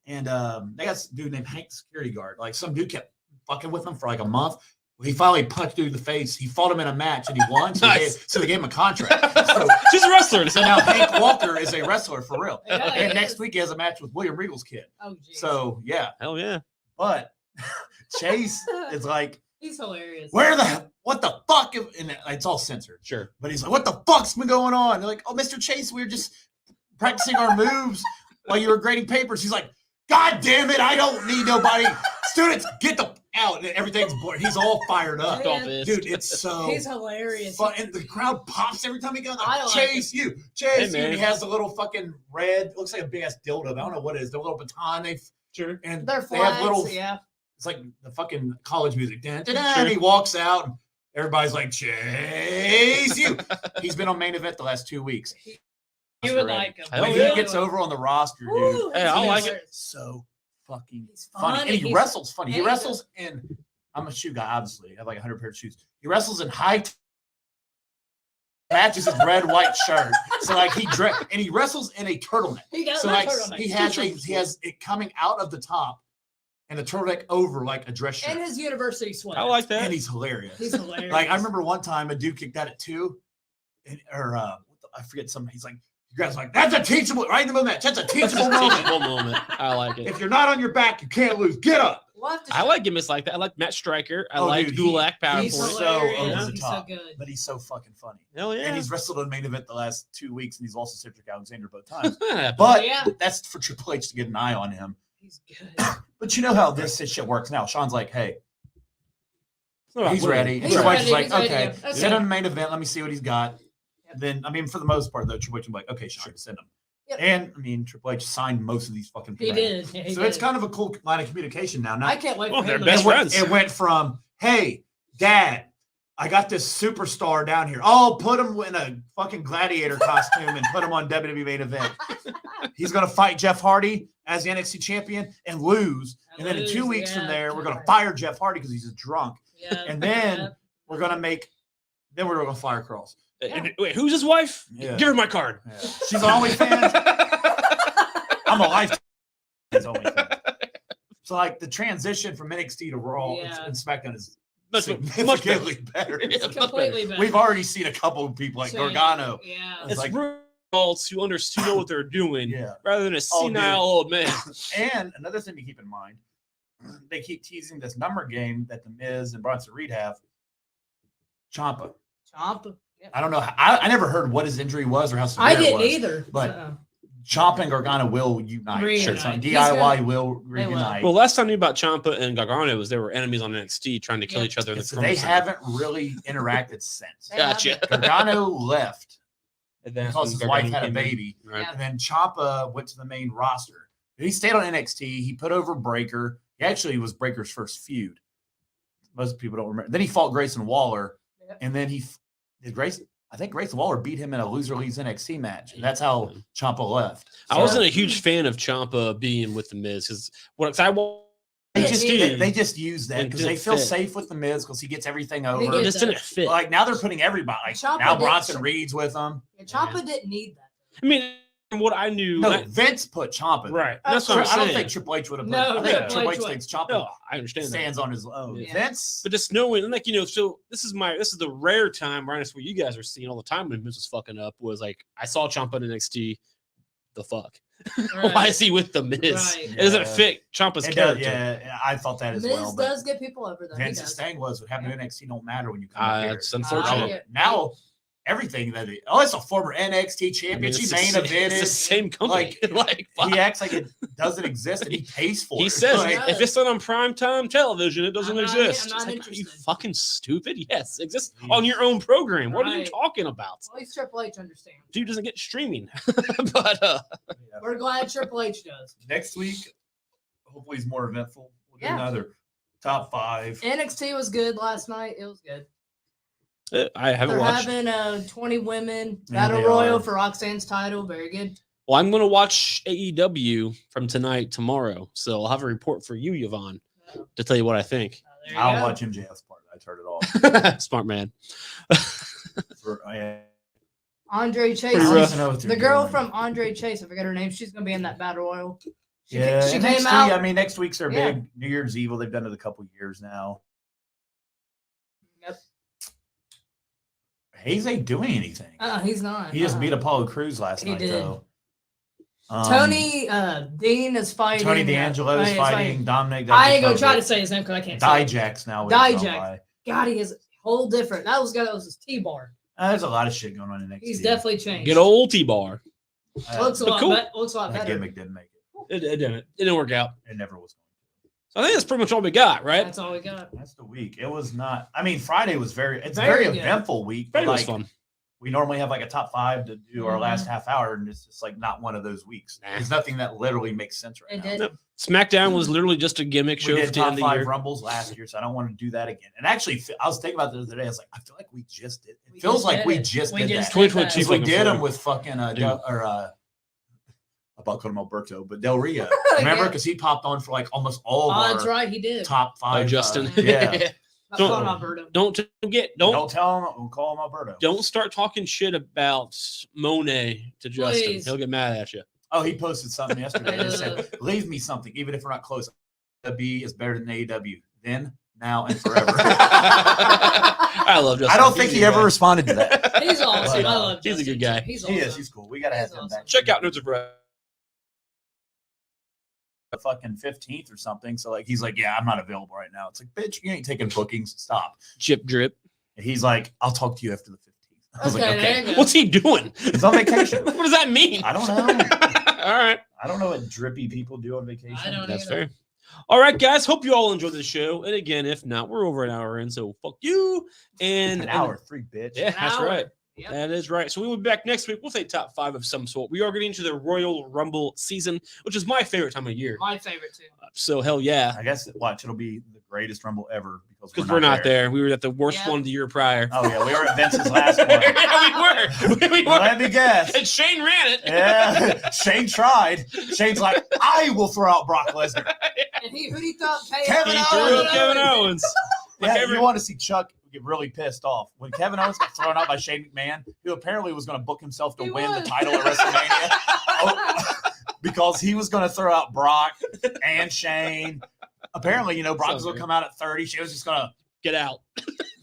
And they got this dude named Hank, the security guard. Like some dude kept fucking with him for like a month. He finally punched dude in the face. He fought him in a match and he won. So, Nice. so they gave him a contract. So, She's a wrestler. so now Hank Walker is a wrestler for real. Yeah, he And is. next week he has a match with William Regal's kid. Oh, geez. So yeah, Hell yeah. but Chase is like, He's hilarious. what the fuck? And it's all censored. Sure. But he's like, what the fuck's been going on? They're like, oh, Mr. Chase, we were just practicing our moves while you were grading papers. He's like, God damn it, I don't need nobody. Students, get the out. And everything's bored. He's all fired up. Yeah. All pissed. Dude, it's so He's hilarious. fun. And the crowd pops every time he goes, I like Chase you, Chase Hey, you. man. And he has a little fucking red, looks like a big ass dildo. I don't know what it is. The little baton. Sure. And They're they have flats, little, yeah. it's like the fucking college music. Dun, dun, dun, Sure. And he walks out. And everybody's like, Chase you. He's been on main event the last 2 weeks. You would like him. Hell When yeah. he gets over on the roster, dude, Ooh, Hey, I he's like it. hilarious. so fucking He's funny. fun, And he he's- wrestles funny. He and wrestles in, I'm a shoe guy, obviously. I have like 100 pair of shoes. He wrestles in matches his red, white shirt. So like and he wrestles in a turtleneck. He does So like like turtleneck. he has it coming out of the top and a turtleneck over like a dress shirt. And his university sweater. I like that. And he's hilarious. He's hilarious. Like I remember one time a dude kicked out at 2, I forget something. He's like, you guys are like, that's a teachable right in the middle of that. That's a teachable moment. Teachable moment. I like it. If you're not on your back, you can't lose. Get up. We'll have to I show- like gimmicks like that. I like Matt Striker. I Oh, like dude, Gulak He's PowerPoint. so hilarious. over the He's top. so good. But he's so fucking funny. Hell yeah. And he's wrestled in main event the last 2 weeks, and he's also Cedric Alexander both times. but But Yeah. that's for Triple H to get an eye on him. He's good. But you know how this shit works now. Sean's like, hey, he's ready. And He's Triple H is ready. like, He's ready to okay, go. Okay. send him to main event. Let me see what he's got. Yep. Then, I mean, for the most part, though, Triple H will be like, okay, Sean, send him. Yep. And, I mean, Triple H signed most of these fucking He people. did. Yeah, he So it's did. kind of a cool line of communication now. I can't wait Well, for they're him to best go. friends. It went from, hey, Dad, I got this superstar down here. Oh, put him in a fucking gladiator costume and put him on WWE main event. He's going to fight Jeff Hardy as the NXT champion and lose. And then in 2 weeks from there, we're going to fire Jeff Hardy because he's a drunk. Yeah. And then Yeah. we're going to fire Cross. Wait, who's his wife? Yeah. Give her my card. Yeah. She's an OnlyFans. I'm a lifetime OnlyFans. So like the transition from NXT to Raw Yeah. and SmackDown is Much better. significantly better. It's completely better. We've already seen a couple of people like Shane, Gargano. Yeah. It's It's like- real adults who know what they're doing Yeah. rather than a Oh, dude. senile old man. And another thing to keep in mind, they keep teasing this number game that The Miz and Bronson Reed have. Ciampa. Ciampa. Yeah. I don't know. I never heard what his injury was or how severe I it didn't was. either. but- Uh-uh. Ciampa and Gargano will unite. Reunite. So He's DIY will They will. reunite. Well, last time I knew about Ciampa and Gargano was they were enemies on NXT trying to kill Yeah. each other in the So promo they center. haven't really interacted since. They Gotcha. Gargano left And then because when his wife Gargano had a came in, baby. right? Yeah. And then Ciampa went to the main roster. He stayed on NXT. He put over Breaker. He actually was Breaker's first feud. Most people don't remember. Then he fought Grayson Waller. Yep. And then I think Grayson Waller beat him in a loser leaves NXT match. And that's how Ciampa left. I wasn't a huge fan of Ciampa being with the Miz because They just use that It because they didn't feel fit. safe with the Miz because he gets everything over. He it gets just didn't fit. Like now they're putting everybody. Like Ciampa now did- Bronson Reed's with them. Yeah, Ciampa didn't need that. I mean, from what I knew, No, Vince put Ciampa. there. right? That's what I'm I don't saying. think Triple H would have. No, I think no. Triple H Triple H thinks Ciampa No, I understand that. stands on his own. Yeah. Vince, But just knowing, and like so this is the rare time, right? It's what you guys are seeing all the time when Miz was fucking up. Was like I saw Ciampa in NXT. The fuck? Why is he with the Miz? Right. It doesn't Yeah. fit Ciampa's it does, character. yeah, I thought that as Miz well. But does get people over though. He Vince's does. thing was what happened to NXT don't matter when you come up here. It's unfortunate. Yeah. Now everything that it's a former NXT I mean, championship it's main the event. It's the same company. Like fuck. He acts like it doesn't exist and he pays for it. He says Like, if it's not on primetime television, it doesn't I'm not- exist. I'm not It's like, are you interested. fucking stupid? Yes, it exists on your own program. What are you Right. talking about? At least Triple H understands. Dude doesn't get streaming. But yeah. We're glad Triple H does. Next week, hopefully, is more eventful. We'll do Yeah. another top 5. NXT was good last night. It was good. I haven't They're watched. having 20 women Yeah, battle they royal are. for Roxanne's title. Very good. Well, I'm going to watch AEW from tonight tomorrow, so I'll have a report for you, Yvonne, to tell you what I think. There you I'll go. watch MJF's part. I turned it off. Smart man. Andre Chase. Pretty rough. The girl from Andre Chase, I forget her name. She's gonna be in that battle royal. She, Yeah, she NXT, came out. I mean, next week's their Yeah. big New Year's Evil. They've done it a couple years now. Yep. Hayes ain't doing anything. He's not. He just beat Apollo Crews last He night, did. though. Tony Dean is fighting. Tony D'Angelo is fighting Dominic. I ain't gonna try to say his name because I can't. say it. Dijax now. what he's Dijak. gone by. God, he is whole different. That was guy that was his T-bar. There's a lot of shit going on in NXT. He's definitely changed. Good old T-Bar. looks a But lot. cool. Looks a lot That better. gimmick didn't make it. It didn't. It didn't work out. It never was going to. So I think that's pretty much all we got, right? That's all we got. That's the week. It was not. I mean, Friday was it's Very very good. eventful week. But Friday was like, fun. we normally have like a top 5 to do our Mhm. last half hour, and it's just like not one of those weeks. Nah. There's nothing that literally makes sense right It now. did. Nope. SmackDown was literally just a gimmick show We for did the top end of the 5 year. Rumbles last year, so I don't want to do that again. And actually, I was thinking about this the other day. I was like, I feel like we just did. It We feels just like did we it. just We did just that. did 2022 Because we fucking did them forward. with fucking Dude. I'm about to call him Alberto, but Del Rio. Remember, Yeah. because he popped on for like almost all of Oh, our that's right. He did. top 5. Justin. Yeah. Not Don't- calling Alberto. Don't Don't tell him. We'll call him Alberto. don't start talking shit about Monet to Justin. Please. He'll get mad at you. Oh, he posted something yesterday. He said, "Leave me something, even if we're not close. WWE is better than AEW. Then, now, and forever." I love Justin. I don't think He's he a ever guy. responded to that. He's awesome. But, I love he's a Justin good guy. too. He's He awesome. is. He's cool. We gotta have He's him awesome. back. Check out Nerds of Wrestling. Fucking 15th or something. So like, he's like, "Yeah, I'm not available right now." It's like, "Bitch, you ain't taking bookings. Stop." Chip Drip. And he's like, "I'll talk to you after the 15th." I was Okay, like, there "Okay." you go. What's he doing? He's on vacation. What does that mean? I don't know. All right. I don't know what drippy people do on vacation. I don't That's either. fair. All right, guys. Hope you all enjoyed the show. And again, if not, we're over an hour in, so fuck you. And An hour, 3, bitch. Yeah, that's hour. right. Yep. That is right. So we will be back next week. We'll say top 5 of some sort. We are getting into the Royal Rumble season, which is my favorite time of year. My favorite too. So hell yeah. I guess watch. It'll be the greatest Rumble ever Because we're not there. We were at the worst Yeah. one the year prior. Oh yeah, we were at Vince's last one. Yeah, we were. We were. Let me guess. And Shane ran it. Yeah, Shane tried. Shane's like, I will throw out Brock Lesnar. And who do you thought paid Kevin He off? threw Owens. up Kevin Owens. My Yeah, favorite- you want to see Chuck get really pissed off when Kevin Owens got thrown out by Shane McMahon, who apparently was going to book himself to He win was. the title at WrestleMania. Oh, because he was going to throw out Brock and Shane. Apparently, Brock was So going to come out at 30. She was just going to Get out.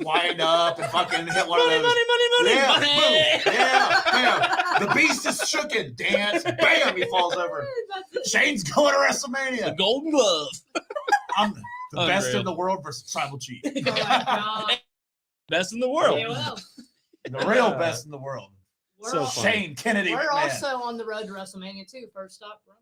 wind up and fucking hit one Money, of those. money, money, Yeah, money, money. boom, yeah, bam. The beast is shooken. Dance, bam, he falls over. Shane's going to The WrestleMania. Golden Glove. I'm the best Unreal. in the world versus Tribal Chief. Oh my God. Best in the world. Yeah, well, The real best in the world. So funny. Shane Kennedy. We're McMahon. also on the road to WrestleMania too. First stop, Rumble.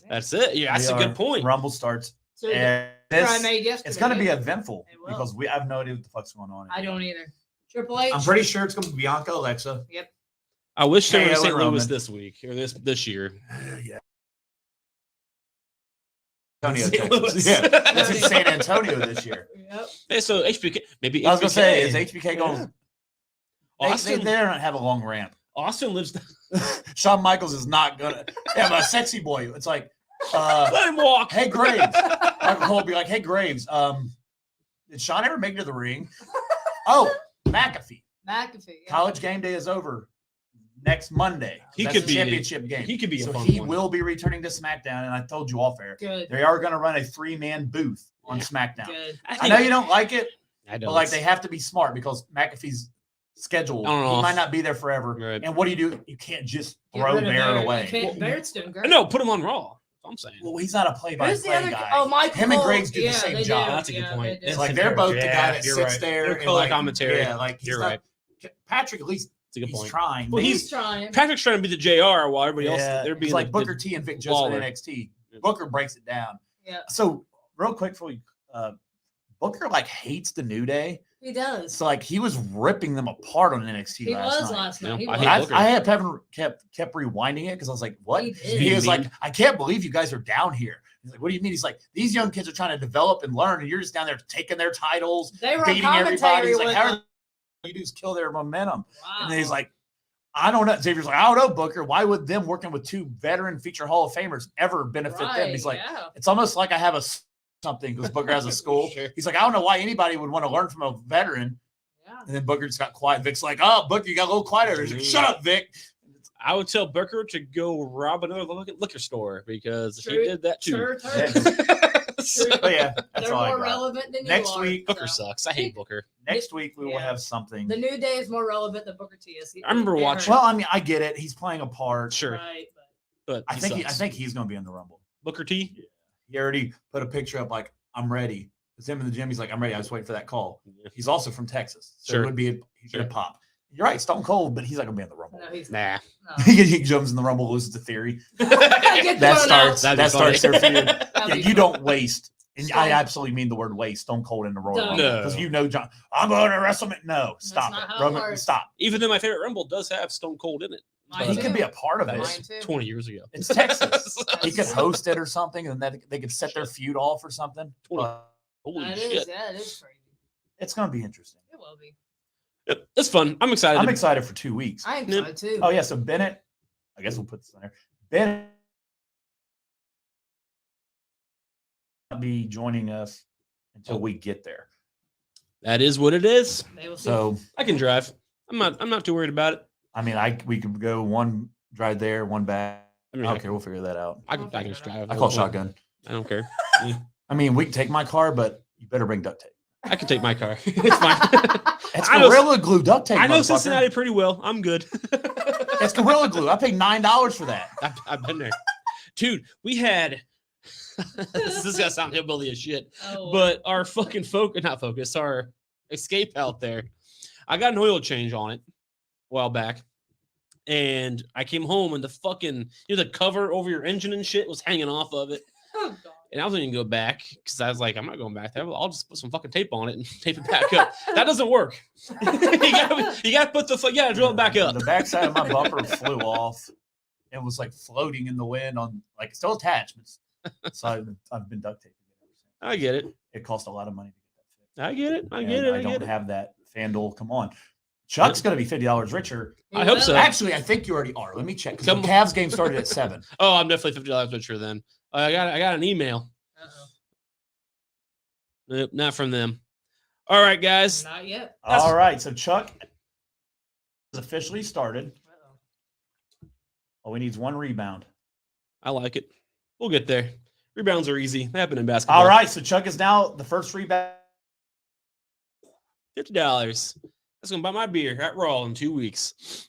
Yeah. That's it. Yeah, that's We a are- good point. Rumble starts. So the And picture I this, made yesterday. it's going to be eventful It will. because I have no idea what the fuck's going on. I don't either. Triple H. I'm pretty sure it's going to be Bianca, Alexa. Yep. I wish they were in KO St. and Louis Roman. this week or this year. Yeah. Antonio, St. Texas. Louis. Yeah, it's in San Antonio this year. Yep. Hey, so HBK, maybe I was going to say, is HBK. HBK going? Yeah. They Austin, don't have a long ramp. Austin lives. Shawn Michaels is not going to have a sexy boy. It's like, Let him walk. hey, Graves. Michael Cole will be like, hey, Graves, did Shawn ever make it to the ring? Oh, McAfee. McAfee. Yeah. College game day is over next Monday. He That's could the be- championship game. he could be a so fun he one. will be returning to SmackDown, and I told you off air. Good. They are going to run a 3-man booth on Yeah. SmackDown. Good. I know you don't like it, I but like they have to be smart because McAfee's schedule, I don't know. he might not be there forever. Right. And what do? You can't just Get throw rid of Barrett Barrett. away. You can't- Barrett's doing great. No, put him on Raw. I'm saying. Well, he's not a Who's the play-by-play other guy. Oh, Michael Him and Cole. Graves do the Yeah, same they job. do. That's a good Yeah, point. they do. It's like they're both the guy that you're sits right. there. They're and color like, commentary. Yeah, like he's You're not- right. Patrick, at least It's a good he's point. trying. Well, but He's trying. Patrick's trying to be the JR while everybody else they're being it's like the Booker T and Vic Joseph in baller. NXT. Booker breaks it down. Yeah, So real quick before we, Booker like hates the New Day. he does. So like he was ripping them apart on NXT He last was night. last night. Yeah, He I was. hate I, Booker. I had kept rewinding it because I was like, "What?" He did. He was Being like, "I can't believe you guys are down here." He's like, "What do you mean?" He's like, "These young kids are trying to develop and learn, and you're just down there taking their titles, They were on beating everybody." commentary He's like, with "How him. do you dudes kill their momentum?" Wow. And then he's like, "I don't know." Xavier's like, "I don't know, Booker. Why would them working with two veteran feature Hall of Famers ever benefit them?" He's like, yeah. "It's almost like I have something because Booker has a school." Sure. He's like, "I don't know why anybody would want to learn from a veteran." Yeah. And then Booker just got quiet. Vic's like, "Oh, Booker, you got a little quiet over here." He's like, "Shut up, Vic." I would tell Booker to go rob another liquor store because True- he did that too. Sure, So, But yeah, that's They're all I more got. relevant than Next you are. week, Booker so. sucks. I hate Booker. Next week we will Yeah. have something. The New Day is more relevant than Booker T is. I remember They watching- hurt. Well, I mean, I get it. He's playing a part. Sure, Right, but I think sucks. he's going to be in the Rumble. Booker T. He already put a picture up like, "I'm ready." It's him in the gym. He's like, "I'm ready. I was waiting for that call." Yeah. He's also from Texas, so Sure. it would be he's Sure. gonna pop. You're right, Stone Cold, but he's not gonna be in the Rumble. but no, he's Nah. not. He jumps in the Rumble, loses to Theory. Get That thrown starts. out. That'd be That starts their funny. feud. That'd Yeah, be you fun. don't waste. And I Stone- absolutely mean the word waste. Stone Cold in the Royal Don't. Rumble. No. Because you know, John, I'm going to WrestleMania. No, stop not it. how it Roman, works. stop. Even though my favorite Rumble does have Stone Cold in it. Mine He too. could be a part of That it. was Mine too. 20 years ago. It's Texas. He could That's- host it or something, and then they could set their feud off or something. 20. But Holy That shit. is, yeah, it is crazy. it's going to be interesting. It will be. Yep, it's fun. I'm excited. I'm excited for 2 weeks. I am Yep. excited too. Oh, yeah. So Bennett, I guess we'll put this on there. Bennett will not be joining us until we get there. That is what it is. They will see. So, I can drive. I'm not too worried about it. I mean, we could go one drive there, one back. I mean, Okay, we'll figure that out. I can just drive. I call shotgun. I don't care. I mean, we can take my car, but you better bring duct tape. I can take my car. It's fine. It's I know- Gorilla Glue duct tape. I know motherfucker. Cincinnati pretty well. I'm good. It's Gorilla Glue. I paid $9 for that. I've been there. Dude, we had this is gonna sound hillbilly as shit, Oh, but our fucking our escape out there. I got an oil change on it a while back. And I came home and the fucking the cover over your engine and shit was hanging off of it. oh, God. And I was going to go back because I was like, I'm not going back there. I'll just put some fucking tape on it and tape it back up. That doesn't work. you gotta put the you gotta drill it back up. The backside of my bumper flew off and was like floating in the wind on like still attachments. So I've been duct taping it ever since. I get it. It cost a lot of money to get that fixed. I get it. I And get it. I I don't get it. have that FanDuel. Come on. Chuck's going to be $50 richer. I hope so. Actually, I think you already are. Let me check. Because the Come- Cavs game started at 7. Oh, I'm definitely $50 richer then. I got an email. Uh-oh. Nope, not from them. All right, guys. Not yet. All right. So Chuck has officially started. Uh-oh. All we need is one rebound. I like it. We'll get there. Rebounds are easy. They happen in basketball. All right. So Chuck is now the first rebound. $50. That's gonna buy my beer at Raw in 2 weeks.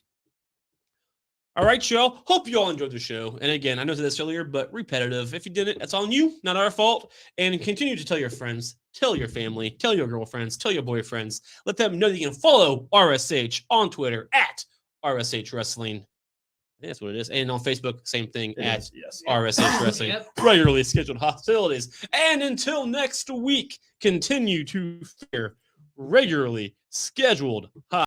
All right, y'all. Hope you all enjoyed the show. And again, I know I said this earlier, but repetitive. If you didn't, that's on you, not our fault. And continue to tell your friends, tell your family, tell your girlfriends, tell your boyfriends. Let them know that you can follow RSH on Twitter at RSH Wrestling. I think that's what it is. And on Facebook, same thing It at is, yes. RSH Wrestling. Yep. Regularly scheduled hostilities. And until next week, continue to fear regularly scheduled